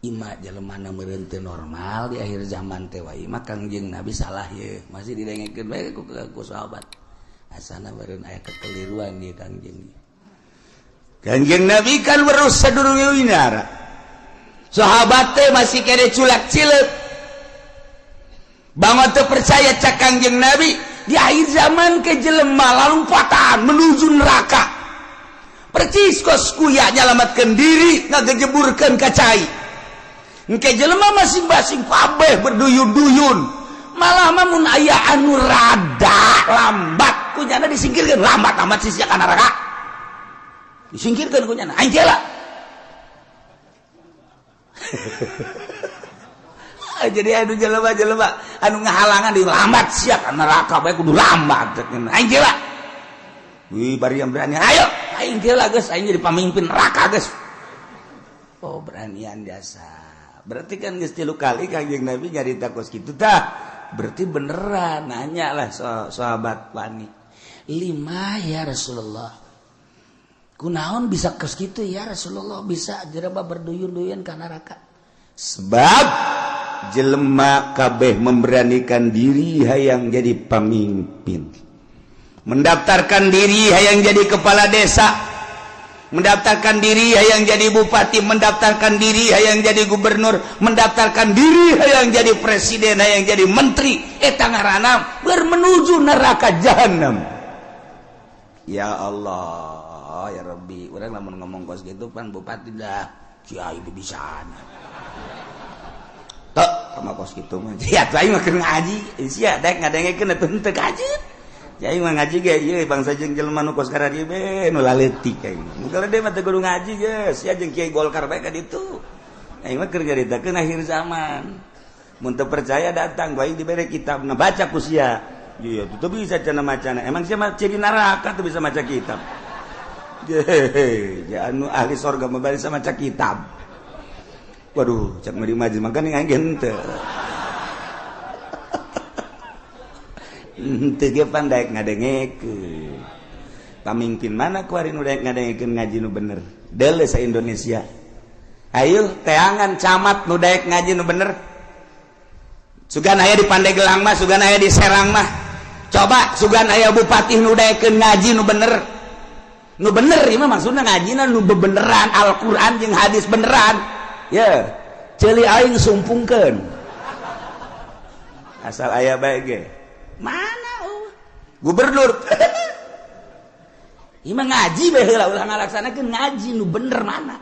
ima jelemana meureun teu normal di akhir zaman teh wae mah Kangjeng Nabi salah ye masih didengekeun bae ku sahabat asana meureun aya kekeliruan ieu Kangjeng Nabi kan berus sadurunge winara sahabat teh masih kere culak cileuk banget teu percaya cak Kangjeng Nabi di akhir zaman ke jelema lalumpatan menuju neraka percis kos kuya nyalametkeun diri ngagejeburkeun ka cai engke jelema masing-masing kabeh berduyun-duyun malah mah mun aya anu rada lambat kunyana disingkirkeun lambat amat sia ka neraka disingkirkeun kunyana aing teh lah jadi anu jelema-jelema anu ngahalangan di lambat sia ka neraka bae kudu lambat aing teh lah wih bari yang berani ayo aing teh lah geus aing jadi pamimpin neraka geus oh beranian jasa berarti kan geus 3 kali Kanjeng Nabi nyarita kos kitu tah berarti beneran nanya lah sahabat wani 5 ya Rasulullah kunaon bisa kos kitu ya Rasulullah bisa jelema berduyun-duyun ka neraka sebab jelema kabeh memberanikan diri hayang jadi pamimpin mendaftarkan diri hayang jadi kepala desa mendaftarkan diri hayang jadi bupati mendaftarkan diri hayang jadi gubernur mendaftarkan diri hayang jadi presiden hayang jadi menteri eta ngaranna bermenuju neraka jahanam ya Allah ya Rabbi urang lamun ngomong kos gitu pan bupati dah kiai bibisana tok sama kos gitu mah sia aing mah keur ngaji sia dek ngadengekeun teu teu kaji ya mah ngaji ge ieu bangsa jeung jelema nu kos ka dieu be nu laletik aing mungkin dia mah teu kudu ngaji geus sia jeung Kiai Golkar bae ka ditu aing mah keur nyaritakeun akhir zaman mun teu percaya datang bae dibere kitabna baca ku sia ieu teu bisa cenah macana emang sia mah ciri neraka teu bisa maca kitab ya anu ahli surga mah bari maca kitab waduh cak meri maju makanya aing teu teu pandai ngadengekeun pamimpin mana kuari nu daek ngadengekeun ngaji nu bener deuleu sa Indonesia ayo teangan camat nu daek ngaji nu bener sugan aya di Pandeglang mah sugan aya di Serang mah coba sugan aya bupati nu daekeun ngaji nu bener ieu mah maksudna ngajina nu bebeneran Al-Qur'an jeung hadis beneran ya ceuli aing sumpungkeun asal aya bae ge mana gubernur ieu mah ngaji bae heula ulah ngalaksanakeun ngaji nu bener mana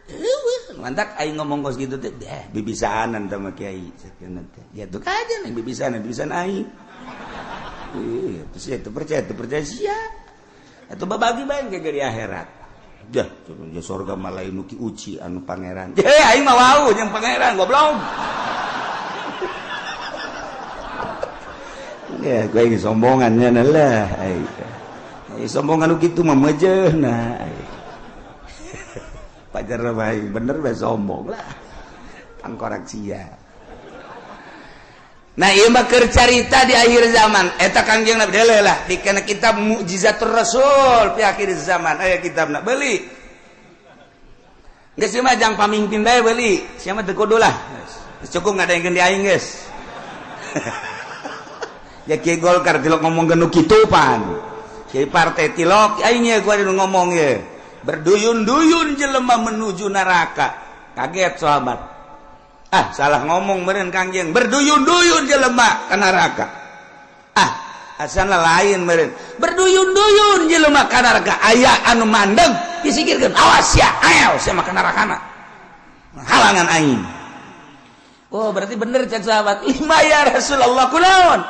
eueuh mantak aing ngomong kos kitu teh bibisaanan teh mah kiai sakeuna teh ya tuh kajen aing bibisan aing itu percaya sia atuh babagi bae ge di akhirat dah surga mah lain nu ki uci anu pangeran aing mah wau jeung pangeran goblok ya gue ini sombongannya lah sombongan gitu mah mejehna pajar baik bener bae sombong lah tangkorak sia nah ieu mah keur carita di akhir zaman eta Kangjeng Nabi deuleu lah dikena kitab Mukjizatur Rasul fi akhir zaman aya kitabna beuli geus mah jang pamimpin bae beuli sia mah teu kudu lah cukup ngadengekeun di aing geus ya Kiai Golkar tilok ngomong genu kitu pan Kiai partai tilok aing ye gua nu ngomong ye berduyun-duyun jelema menuju neraka kaget sahabat salah ngomong meureun Kangjeng berduyun-duyun jelema ka neraka asana lain meureun berduyun-duyun jelema ka neraka aya anu mandeg disikirkeun awas ya ayo sia mah ka nerakana halangan aing. Oh berarti bener cek sahabat 5 ya Rasulullah kunaon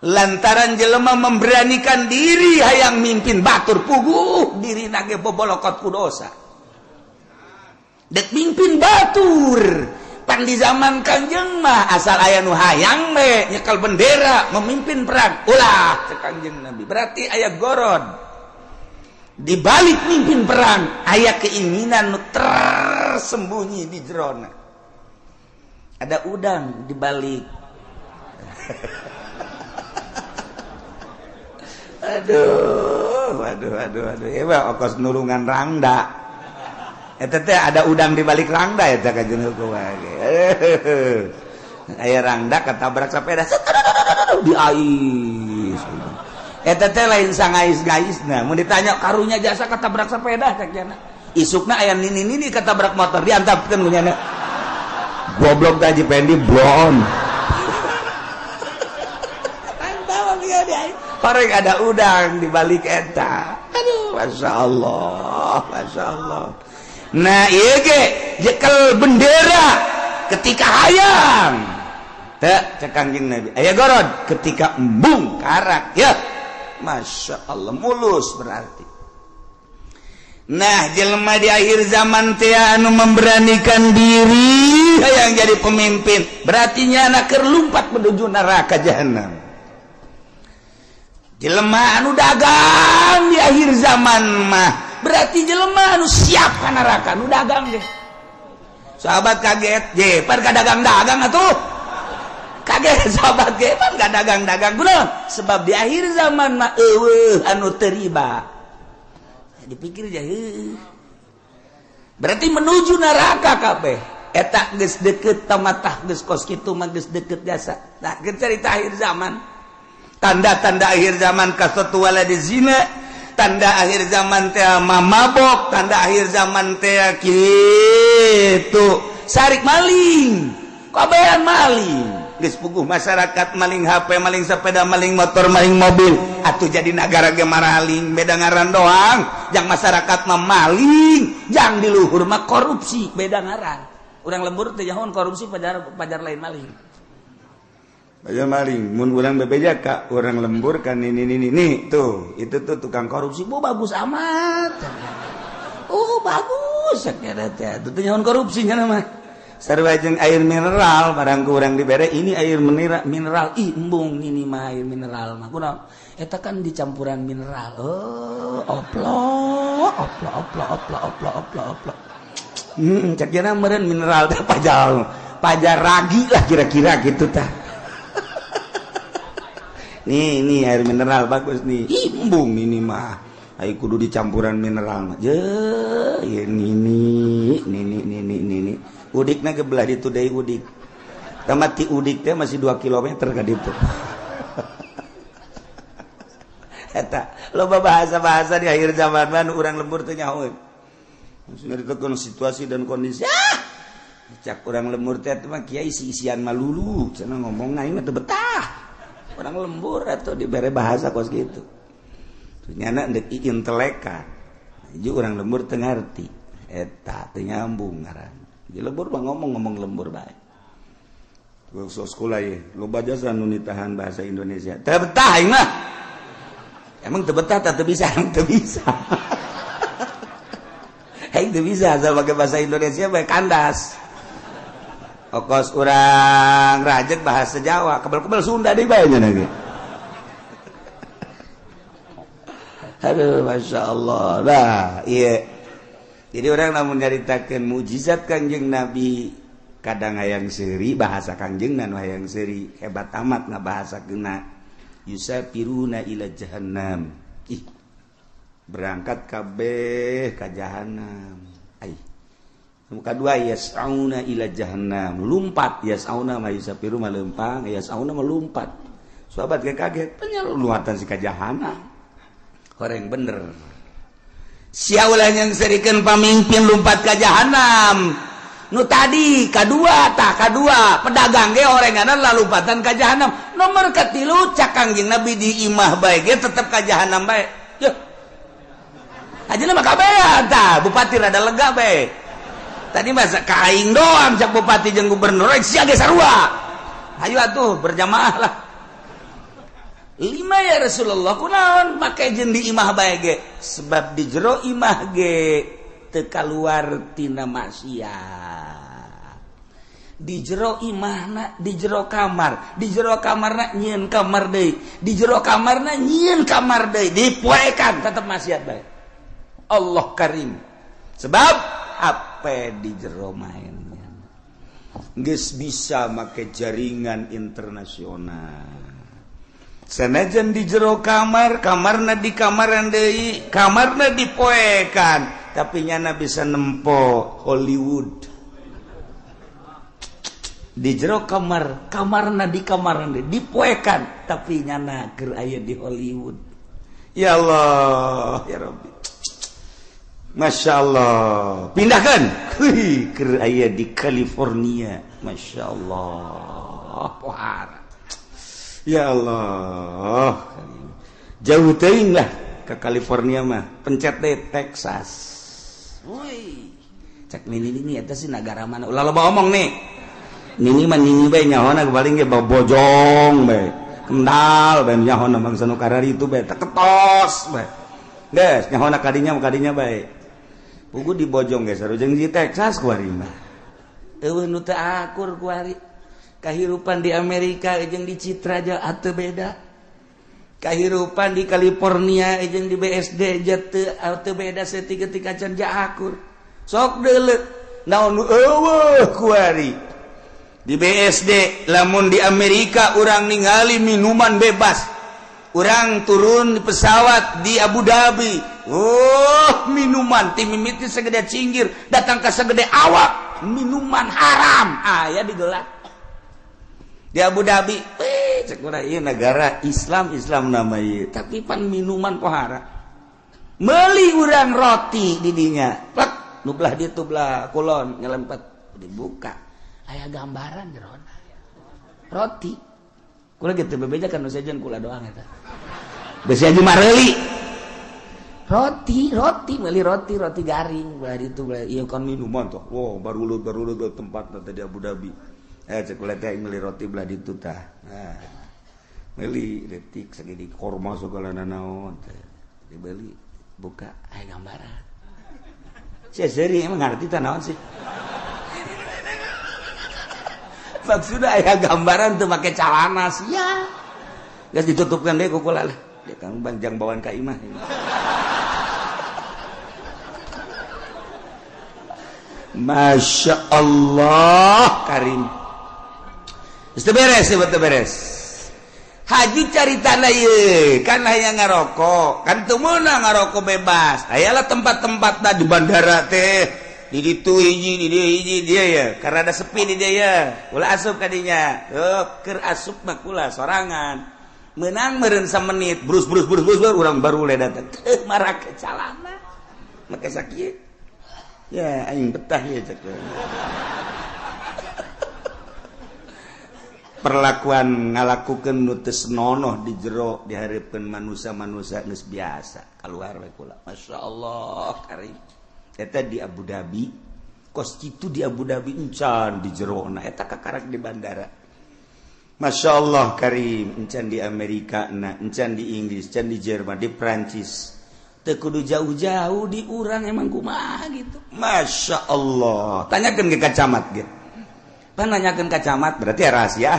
lantaran jelema memberanikan diri hayang mimpin batur puguh diri nage bobolokot ku dosa dek mimpin batur pan di zaman Kanjeng mah asal aya nu hayang we nyekel bendera memimpin perang ulah cek Kanjeng Nabi berarti aya gorod di balik mimpin perang aya keinginan nu tersembunyi di jerona ada udang di balik aduh ya ongkos nulungan rangda eta teh ada udang di balik rangda eta ka jeung hukum aya rangda katabrak sapeda di ais eta teh lain sangais-gaisna mun ditanya karunya jasa katabrak sapeda cek cenah isukna aya nini katabrak motor diantapkeun ku nya goblok tadi pendi blon orang ada udang di balik eta. Aduh, masya Allah. Nah, iya ge, jekel bendera ketika hayang. Tak, cek Kanjeng Nabi. Aya gorod ketika embung karak ya. Masya Allah, mulus berarti. Nah, jelema di akhir zaman teh anu memberanikan diri hayang jadi pemimpin, berarti nyana keur lumpat menuju neraka jahanam. Jelema anu dagang di akhir zaman mah berarti jelema anu siap ka neraka anu dagang deh. Sahabat kaget, je pan ka dagang-dagang atuh. Kaget sahabat ge pan ka dagang-dagang kunaon? Sebab di akhir zaman mah eueuh anu teu riba. Dipikir ya berarti menuju neraka kabeh. Eta geus deukeut tamatah geus kos kitu mah geus deukeut jasa. Nah, geus cerita akhir zaman. Tanda-tanda akhir zaman kasatu waladi zina, tanda akhir zaman teh mabok, tanda akhir zaman teh kitu sarik maling, kabehan maling, geus puguh masyarakat maling HP, maling sepeda, maling motor, maling mobil, atuh jadi negara ge maraling, beda ngaran doang, jang masyarakat mah maling, jang di luhur mah korupsi, beda ngaran. Urang lembur teh nyahoan korupsi pajar lain maling. Baja maling, mun urang bebeja ka urang lembur kan ini tuh, itu tuh tukang korupsi, bu bagus amat. Oh bagus, sakit teh, itu nyahoan korupsinya nama. Sarua jeung air mineral, barang urang dibere ini air mineral, ih embung ini mah air mineral mah. Kunaon? Eta kan dicampuran mineral. Oh, oplo. Cak jana meureun mineral teh pajar ragi lah kira-kira gitu tah. Nih air mineral bagus nih. Embung ini mah. Ayo kudu dicampuran mineral mah. Je, ini. Udikna gebelah ditu deui udik. Tamati udik teh masih 2 kilometer ka ditu. Eta loba bahasa-bahasa di akhir zaman mah urang lembur teh nyahoeun. Maksudna ditekeun situasi dan kondisi. Cak urang lembur teh mah kiai isi-isian malulu, cenah ngomong aing mah teu betah. Orang lembur atau diberi bahasa kos gitu. Ternyata ndek inteleka. Jadi orang lembur teu ngarti. Eta teu nyambung ngaran. Di lembur mah ngomong lembur bae. Waktu sekolah ye, loba jasa nu nitahan bahasa Indonesia. Teu betah aing mah. Emang teu betah teu bisa, teu bisa. Aing teu bisa asal pakai bahasa Indonesia bae kandas. Okos urang rajek bahasa Jawa, kebal-kebal Sunda deh bayarnya lagi. Aduh, masya Allah. Nah, iya. Jadi orang namun nyaritakeun mujizat Kanjeng Nabi, kadang hayang seuri bahasa Kanjeng nan hayang seuri hebat amat ngabahasakeunna. Yusafiruna ila jahannam. Ih. Berangkat kabeh ka jahanam. Kedua yas'auna ila jahannam, lumpat. Yas'auna mah yusafiru mah leumpang, yas'auna mah lumpat. Sahabat kaget, penyaluatan si ka jahanam. Horeng bener. Sia ulah yang serikeun pamimpin lumpat ka jahanam. nu tadi kedua pedagang ge orenganan lalupatan ka jahanam. Nomor katilu cak Kangjeng Nabi di imah bae ge tetep ka jahanam bae. Yeuh. Ajeuna mah kabehan tah, bupati rada lega bae. Tadi masa ka aing doang cak bupati jeung gubernur rek sia ge sarua. Ayo atuh berjamaah lah. 5 ya Rasulullah kunaon make jeung di imah bae ge? Sebab di jero imah ge teu kaluar tina maksiat. Di jero imahna, di jero kamar, di jero kamarna nyieun kamar deui, di jero kamarna nyieun kamar deui, dipoekan tetep maksiat bae. Allah Karim. Sebab apa di jero mainnya geus bisa make jaringan internasional. Sanajan di jero kamarna di kamaran deui, kamarna dipoekan, tapi nyana bisa nempo Hollywood. Di jero kamarna di kamaran deui dipoekan, tapi nyana keur aya di Hollywood. Ya Allah, ya Rabbi. Masya Allah. Pindahkan. Keur aya di California. Masya Allah. Pohara. Ya Allah. Jauh teuing lah ke California mah. Pencet deh Texas. Woi. Cek nini eta sih negara mana? Ulah loba omong nih. Nini mah nini bae nyahona paling ge bojong bae. Kendal bae nyahona bangsa nu karari itu bae teketos bae. Geus nyahona kadinya bae. Pugu di bojong geus sarujeng di Texas kuari mah. Eueuh nu teu akur kuari. Kahirupan di Amerika jeung di Citra aja atuh beda. Kahirupan di California jeung di BSD aja teu beda saeutik-eutik acan ja akur. Sok deuleu naon nu eueuh kuari. Di BSD lamun di Amerika urang ningali minuman bebas. Urang turun di pesawat di Abu Dhabi. Oh, minuman timimiti segede cinggir datang ke segede awak. Minuman haram. Aya digelat. Di Abu Dhabi, cek urang ieu negara Islam nama ieu, tapi pan minuman pohara. Meuli urang roti di dinya. Plek, nu belah ditu belah kulon nyelempet dibuka. Aya gambaran jerona. Roti. Kula gitu bebejakan nu sajen kula doang eta. Besi aja mareli. Roti garing belah ditu belah ieu kan minuman tuh. Wow, barulut tempat tadi Abu Dhabi. Cek kula teh meuli roti belah ditu tah. Nah. Meuli detik sagede korma segala naon teh. Dibeli buka aya gambaran. Sia seri emang ngarti tah naon sih. Maksudna aya gambaran teu make calana sia. Geus ditutupkan deui ku kula lah. Dia kan banjang bawaan ka imah. Masya Allah Karim. Beres. Haji caritana ieu kan aya ngarokok, kan teu meunang ngarokok bebas. Ayalah tempat-tempat di bandara teh. Di ditu hiji dia ya, karena ada sepi di dia ya. Ulah asup ka dinya. Keur asup mah kula sorangan. Menang meureun menit, brus urang baru le datang. Marah ke calana. Make sakieu. Ya aing betah ya cek. Perlakuan ngalakukeun nu teu senonoh di jero dihareupeun manusia-manusia geus biasa. Kaluar we kula. Masyaallah Karim. Eta di Abu Dhabi, kos kitu di Abu Dhabi encan di jerona eta kakarak di bandara. Masya Allah Karim, encan di Amerika, encan di Inggris, encan di Jerman, di Prancis. Teu kudu jauh-jauh di urang emang kumaha gitu. Masya Allah. Tanyakeun ke kacamat ge. Pan nanyakeun kacamat berarti rahasia.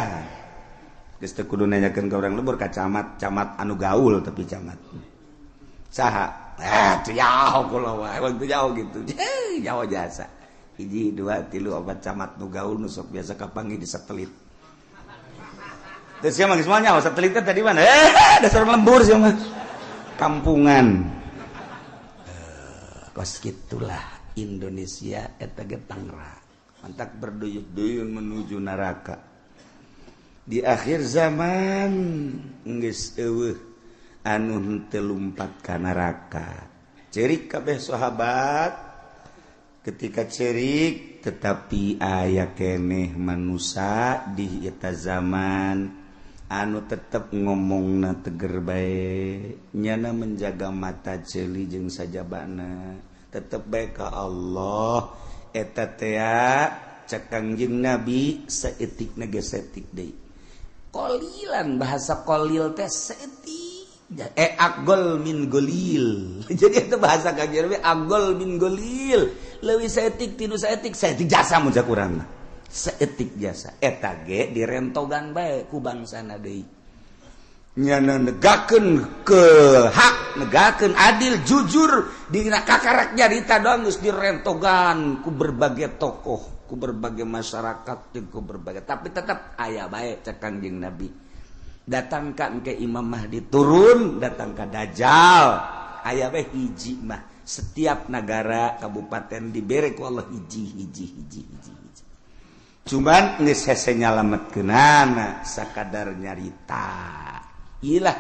Geus teu kudu nanyakeun ka urang lembur kacamat, camat anu gaul tapi camat. Saha? Jauh kula wae, waktu jauh gitu. Jauh jasa. 1, 2, 3, 4 camat nu gaul nu sok biasa kapanggih di satelit. Terus siapa semuanya satelitnya tadi mana? Dasar lembur sih mah. Kampungan. Kos gitulah Indonesia eta ge Tangerang. Mantak berduyun-duyun menuju neraka. Di akhir zaman geus eueuh anu teu lumpat ka neraka. Cerik kabeh sahabat ketika cerik tetapi aya keneh manusia di eta zaman anu tetep ngomongna teger bae nyana menjaga mata jeli jeung sajabana tetep bae ka Allah eta teh cek Kangjeng Nabi saeutik na ge saeutik deui qalilan bahasa qalil teh saeutik agol min golil jadi itu bahasa Kangjeng Nabi agol min golil leuwih saeutik tinu saeutik jasa mun cak urang mah seetik jasa eta ge direntogan bae ku bangsana deui nyana negakeun ke hak negakeun adil jujur dina kakarak jarita doang geus direntogan ku berbagai tokoh ku berbagai masyarakat jeung ku berbagai tapi tetap aya bae cek Kangjeng Nabi datang ka engke Imam Mahdi turun datang ka Dajjal aya bae hiji mah setiap negara kabupaten dibere ku Allah hiji cuman geus hese nyalametkeunana sakadar nyarita ilah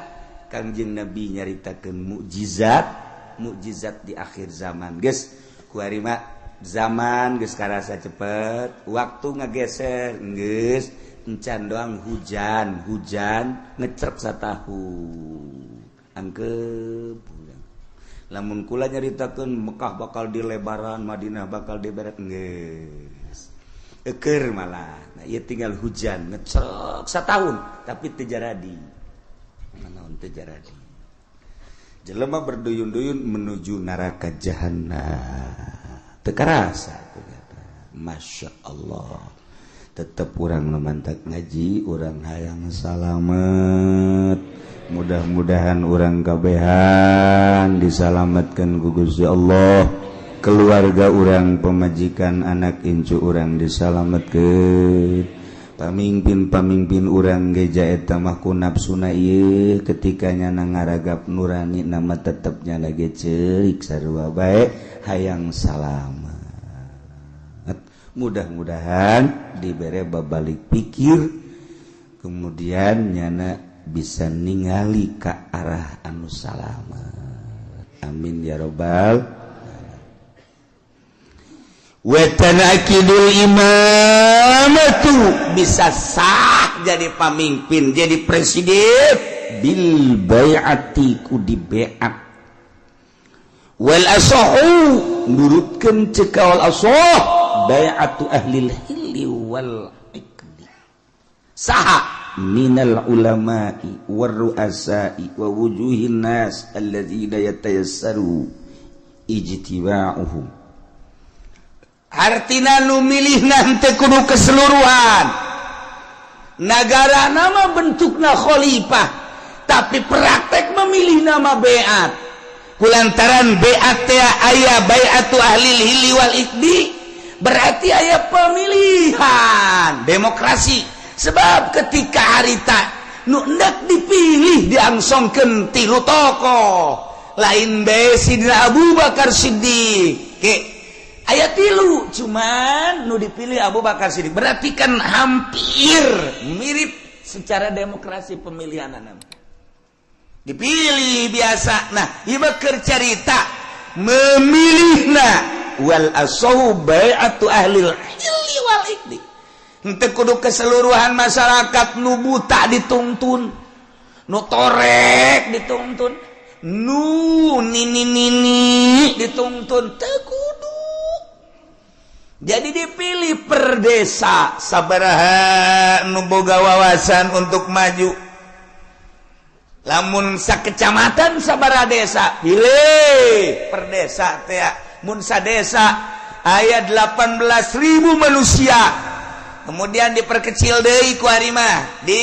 Kangjeng Nabi nyaritakeun mukjizat di akhir zaman geus kuari mah zaman geus karasa cepet waktu ngageser geus encan doang hujan ngecerep satahu angkep lamun kula nyaritakeun Mekah bakal dilebaran Madinah bakal diberet geus eker malah nah ieu tinggal hujan ngecrok satahun tapi teu jaradi naon teu jaradi jelema berduyun-duyun menuju neraka jahanam teu karasa Masya Allah tetep urang mantak ngaji urang hayang salamet mudah-mudahan urang kabehan disalametkeun ku Gusti Allah keluarga urang pemajikan anak incu urang disalametkeun pamimpin urang geja eta mah ku nafsuna ieu ketika nyana ngaragap nurani nama tetepnya lagi ceurik sarua bae hayang salamet mudah-mudahan dibere babalik pikir kemudian nyana bisa ningali ka arah anu salamet amin ya robbal Watanakidul imamatu bisa sah jadi pamimpin jadi presiden bil bai'ati ku di bai'at wal asahu nurutkeun cekal asah bai'atu ahlil hilli wal iqdi saha minal ulama'i war ru'asa'i wa wujuhin nas alladzina yatayassaru ijtiba'uhum artina nu milihna teu kudu keseluruhan nagara nama bentukna khalifah tapi praktek memilih nama bai'at kulantaran bai'at teh aya bai'atu ahlil hilli wal iqdi berarti aya pemilihan demokrasi sebab ketika harita nu hendak dipilih diangsongkeun tilu tokoh lain bae Sidina Abu Bakar Siddiq ayat tilu cuman nu dipilih Abu Bakar Siddiq berarti kan hampir mirip secara demokrasi pemilihan dipilih biasa nah ieu keur carita memilihna wal asahu bai'atu ahlil hilli wal iqdi henteu kudu keseluruhan masyarakat nu buta dituntun nu torek dituntun nu nini dituntun teu kudu jadi dipilih per desa sabaraha nu boga wawasan untuk maju lamun sakecamatan sabaraha desa pilih per desa teh mun sadesa aya 18.000 manusia kemudian diperkecil deui ku ari mah di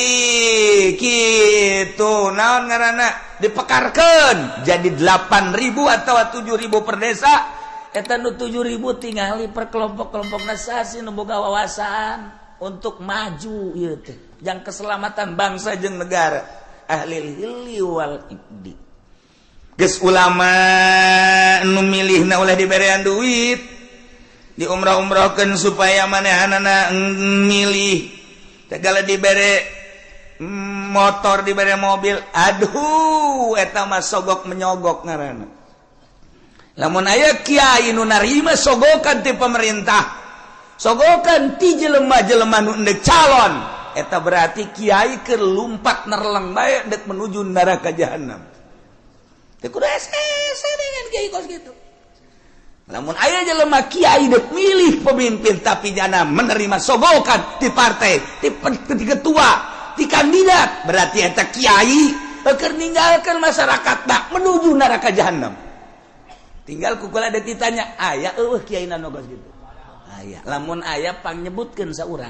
kitu naon ngaranna dipekarkeun jadi 8.000 atau 7.000 per desa eta nu 7.000 tingali per kelompok-kelompok nasasi nu boga wawasan untuk maju ieu teh jang keselamatan bangsa jeung negara ahlil hilli wal iqdi geus ulama nu milihna ulah diberean duit di umrah-umrahkeun supaya manehanana milih tegala dibere motor dibere mobil aduh eta mah sogok menyogok ngaranna lamun aya kiai nu narima sogokan ti pemerintah, sogokan ti jelema-jelema nu endek calon, eta berarti kiai keur lumpat nerleng bae dek menuju neraka jahanam. Teu kudu ese dengan kiai kos gitu. Lamun aya jelema kiai dek milih pemimpin tapi jana menerima sogokan ti partai, ti ketua, ti kandidat, berarti eta kiai keur ninggalkeun masyarakat dak menuju neraka jahanam. Tinggal kukula ada ditanya, aya eueuh kiai nu kos gitu. Aya. Lamun aya pang nyebutkeun saurang.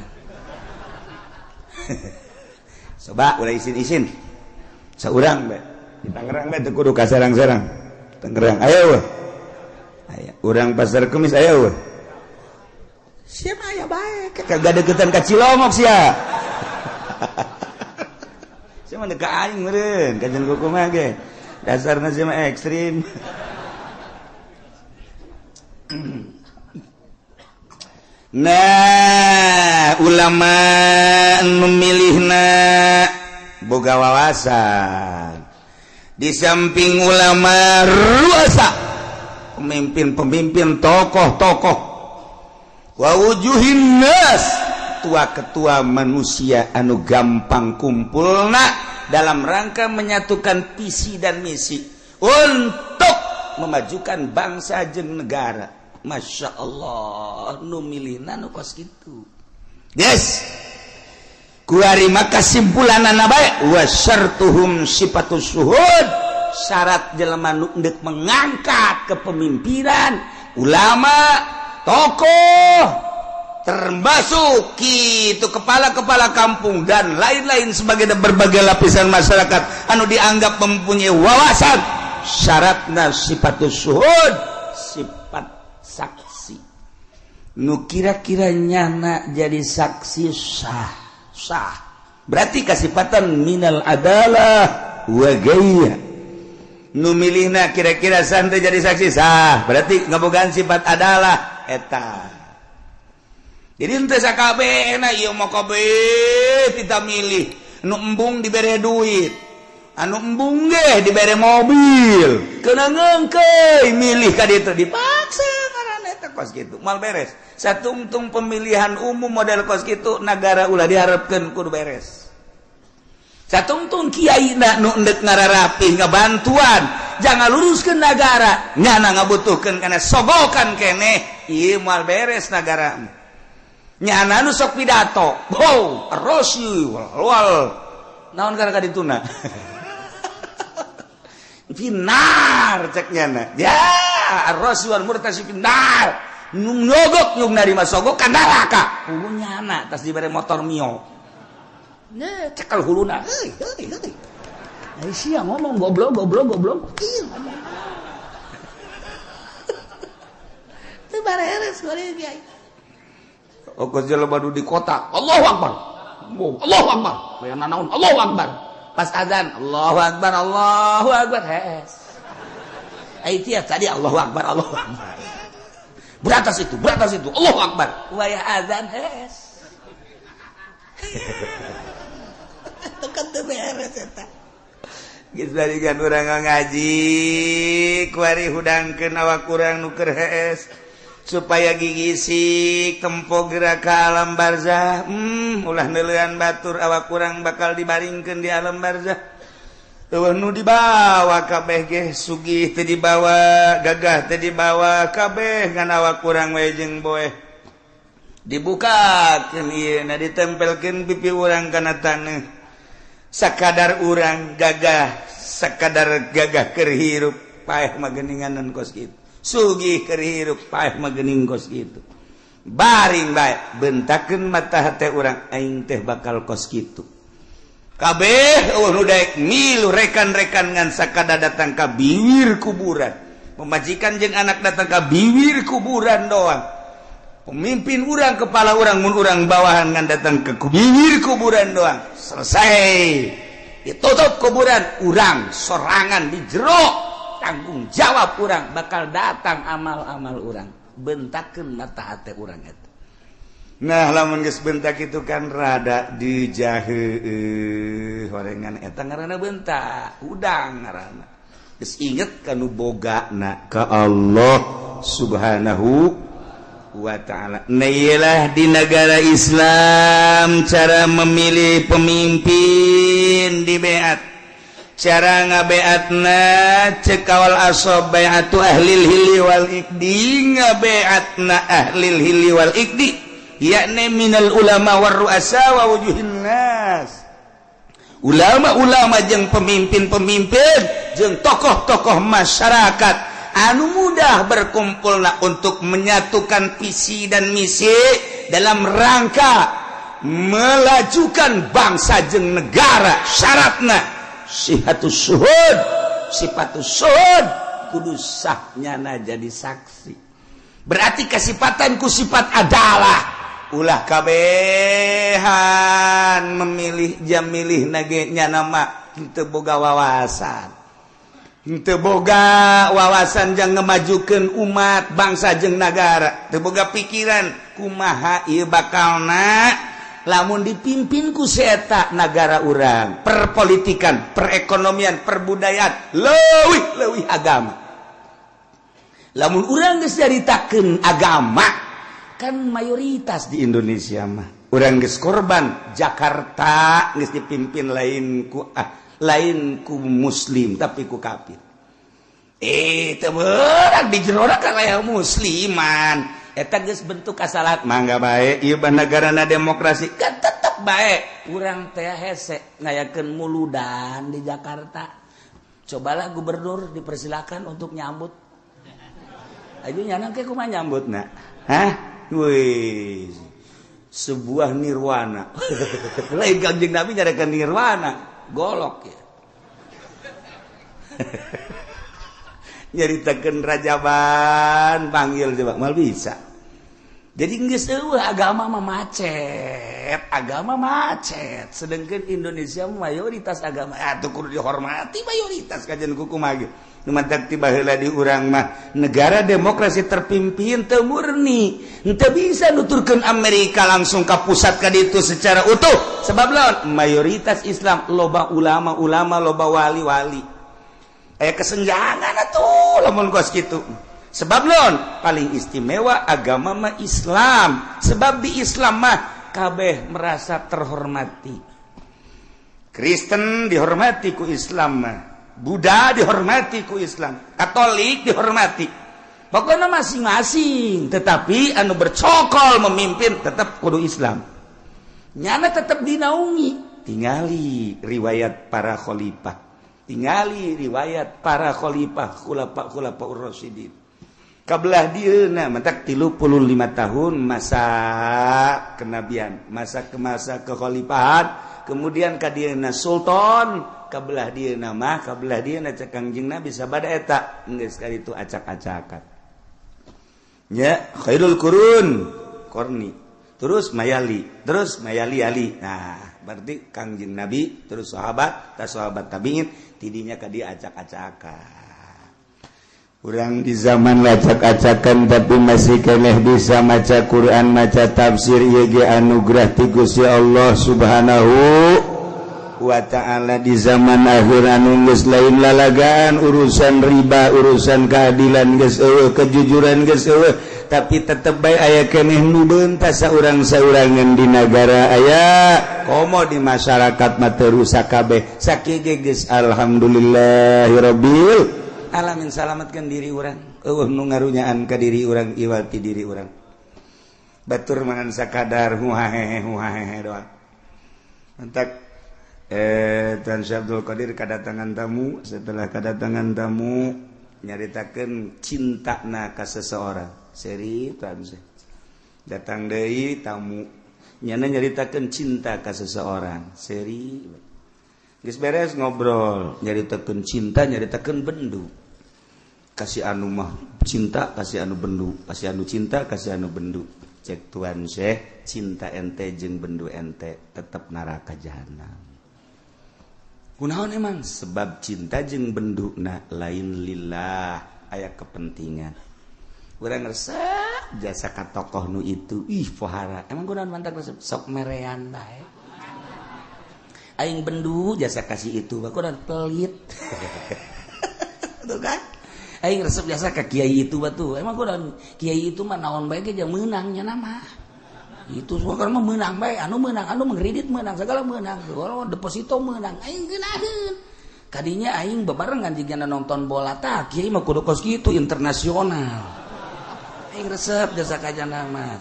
Coba ulah isin-isin. Saurang bae. Di Tangerang bae teu kudu ka sarang-sarang. Tangerang aya eueuh. Aya. Urang Pasar Kemis aya eueuh. Sia mah aya bae, kagak deketan ka Cilomok sia. Sia mah deuk ka aing meureun, kajen kumaha ge. Dasarna sia mah ekstrim. Nah, ulama memilihna boga wawasan. Di samping ulama ruasa, pemimpin-pemimpin, tokoh-tokoh, wa wujuhin nas, tua-ketua manusia anu gampang kumpulna dalam rangka menyatukan visi dan misi untuk memajukan bangsa jeung negara. Masya Allah, nu milihna nu kos kitu. Yes. Kuari maka simpulanana bae wa syartuhum sifatus syuhud. Syarat jelema nu endek mengangkat kepemimpinan, ulama, tokoh, termasuk kitu kepala-kepala kampung dan lain-lain sebagai berbagai lapisan masyarakat anu dianggap mempunyai wawasan. Syaratna sifatus syuhud, sifat saksi nu kira-kira nyana jadi saksi sah berarti kasifatan minal adalah wa gaya. Nu milihna kira-kira santai jadi saksi sah berarti ngabogaan sifat adalah eta. Jadi henteu sakabehna ieu mah kabeh kita milih nu embung dibere duit, anu embung ge dibere mobil, keuna ngeungkeuy milih ka ditu dipaksa kos gitu mal beres. Satungtung pemilihan umum model kos gitu negara ulah diharapkeun kudu beres. Satungtung kiaina nu endek ngararapih ngabantuan jangan luruskeun negara nyana ngabutuhkeun kana sogokan keneh ieu mal beres negara. Nyana nu sok pidato rasul wal naon gara kadituna finar cek nyana ya ar-rasul murtasi finar nyogok nyung narima sogok ka neraka hulunya na tas dibere motor mio ne cekal huluna heuy ai sia ngomong goblok ieu ngomong teu bareres goreng kiai okos jelema di kota Allahu akbar aya nanaon Allahu akbar pas azan Allahu akbar hees ai tiap tadi Allahu akbar beratas itu Allahu akbar waya azan hees tekan teu beres eta geus balikan urang ngaji kuari hudangkeun awak urang nu keur hees supaya gigisi tempo gerak ka alam barzah. Ulah neulean batur awak urang bakal dibaringkeun di alam barzah. Eueuh nu dibawa kabeh ge sugih teu dibawa, gagah teu dibawa, kabeh ngan awak urang we jeung boeh. Dibukakeun ieu na ditempelkeun pipi urang kana taneuh. Sakadar urang gagah, sakadar gagah keur hirup paeh mah geuninganan kos kitu. Sugih keur hirup paeh mah geuning kos kitu. Baring bae bentakeun mata hate urang aing teh bakal kos kitu. Kabeh nu daek milu rekan-rekan ngan sakada datang ka biwir kuburan. Pemajikan jeung anak datang ka biwir kuburan doang. Pemimpin urang kepala urang mun urang bawahan ngan datang ke biwir kuburan doang. Selesai. Ditutup kuburan urang sorangan di jero. Tanggung jawab urang bakal datang amal-amal urang. Bentakeun mata hate urang eta. Nah, lamun geus bentak itu kan rada dijaheueuh horengan eta ngaranna bentak, udang ngaranna. geus inget kanu bogana ka Allah subhanahu wa ta'ala. Nailah di negara Islam cara memilih pemimpin di beat, cara ngabeatna cekawal asob bayatu ahlil hilli wal ikdi, ngabeatna ahlil hilli wal ikdi yakni minal ulama war ru'asa wa wujuhin nas. Ulama-ulama jeung pemimpin-pemimpin jeung tokoh-tokoh masyarakat anu mudah berkumpulna untuk menyatukan visi dan misi dalam rangka melajukan bangsa jeung negara. Syaratna sifatus syuhud kudu sahnyana jadi saksi. Berarti kasifatan ku sifat adalah ulah kabehan memilih jam milih nagenya nama henteu boga wawasan, henteu boga wawasan jang ngemajukeun umat bangsa jeung nagara, teu boga pikiran kumaha ieu bakalna lamun dipimpin ku seeta nagara urang, perpolitikan, perekonomian, perbudayaan, leuwih agama. Lamun urang geus nyaritakeun agama kan mayoritas di Indonesia mah urang geus korban. Jakarta geus dipimpin lain ku muslim tapi ku kafir. Teu beurang di jerona kan aya musliman. Eta geus bentuk kasalahan. Mangga bae ieu negarana demokrasi kan tetep bae. Urang teh hese ngayakeun muludan di Jakarta. Cobalah gubernur dipersilakan untuk nyambut. Ayo nyanang ke kumaha nyambutna? Hah? Wih, sebuah nirwana. Lain Kanjeng Nabi nyarikan nirwana, golok ya. Nyaritakeun rajaban, panggil coba mal bisa. Jadi geus agama mah macet. Sedangkan Indonesia mayoritas agama atuh kudu dihormati mayoritas kajian kumaha ge. Numantak tiba heula di urang mah negara demokrasi terpimpin teu murni, henteu bisa nuturkeun Amerika langsung ka pusat ka ditu secara utuh. Sebab lawan mayoritas Islam, loba ulama loba wali aya kesenjangan atuh lamun kos kitu. Sebab lawan paling istimewa agama mah Islam, sebab di Islam mah kabeh merasa terhormati. Kristen dihormati ku Islam mah, Buddha dihormati ku Islam, Katolik dihormati. Pokoknya masing-masing, tetapi anu bercokol memimpin tetap kudu Islam. Nyana tetap dinaungi. Tingali riwayat para khalifah, tingali riwayat para khalifah khulafa ur-rasyidin. Kabelah dieuna mentak 35 tahun masa kenabian, masa kekhalifahan, kemudian kadieuna sultan. Kabelah dia nama kabelah dia cek Kangjeng Nabi sabada eta geus kali itu acak-acakan nya khairul qurun qarni, terus mayali ali. Nah berarti Kangjeng Nabi terus sahabat tabiin tidinya ka dia acak-acakan. Urang di zaman acak-acakan tapi masih keneh bisa maca Quran, maca tafsir ieu ge anugerah ti Gusti Allah Subhanahu wa ta'ala. Di zaman akhir anu geus lain lalagaan, urusan riba, urusan keadilan geus eueuh, kejujuran geus eueuh, tapi tetep bae aya keneh nu beuntas saurang-saurangan di negara aya komo di masyarakat mah teu rusak kabeh. Sakieu geus alhamdulillahirabbil alamin. Salametkeun diri urang, eueuh nu ngarunyaan ka diri urang iwati diri urang. Batur mangan sakadar huhahehe doang. Entak Tuan Syekh Abdul Qadir kedatangan tamu. Setelah kedatangan tamu nyaritakeun cintana ka seseorang. Seri Tuan Syekh datang deui tamu nyana nyaritakeun cinta ka seseorang. Seri geus beres ngobrol nyaritakeun cinta, nyaritakeun bendu. Kasih anu mah cinta, kasih anu bendu, kasih anu cinta, kasih anu bendu. Cek Tuan Syekh, cinta ente jeung bendu ente tetep neraka jahanam. Kunaon emang? Sebab cinta jeung benduna lain lillah, aya kepentingan. Urang resep jasa ka tokoh nu itu, pohara. Emang kunaon mantak resep? Sok merean bae. Aing bendu jasa kasih itu, kunaon pelit. tuh kan aing resep biasa ke kiai itu batu emang gua kiai itu mah naon bae ge jeung meunangnya nama itu suka mah meunang bae anu mengkredit meunang segala meunang orang deposito meunang aing geunaheun kadinya aing bebarengan jigana nonton bola tah kiai mah kudu kos kitu internasional aing resep jasa kajana mah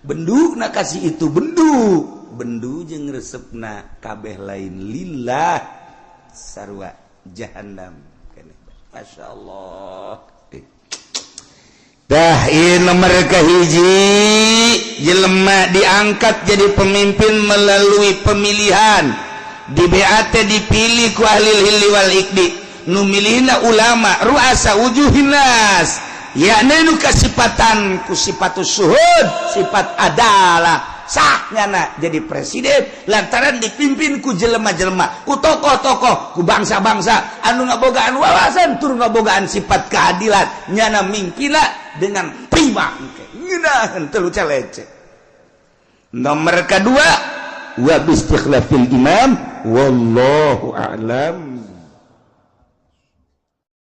benduna kasih itu bendu jeung resepna kabeh lain lillah sarua jahannam keneh masyaallah dah ieu nomor kahiji jelema diangkat jadi pemimpin melalui pemilihan di BAT dipilih ku ahli hilli wal ikdi nu milihna ulama ruasa wujuhinas yakni nu kasipatan ku sipatus suhud sifat adalah saknyana jadi presiden lantaran dipimpin ku jelema-jelema ku tokoh-tokoh ku bangsa-bangsa anu ngabogaan wawasan tur ngabogaan sifat keadilan nyana mimpina dengan prima ngeunaheun teu calece nomor kedua wa bistikhlafil imam wallahu a'lam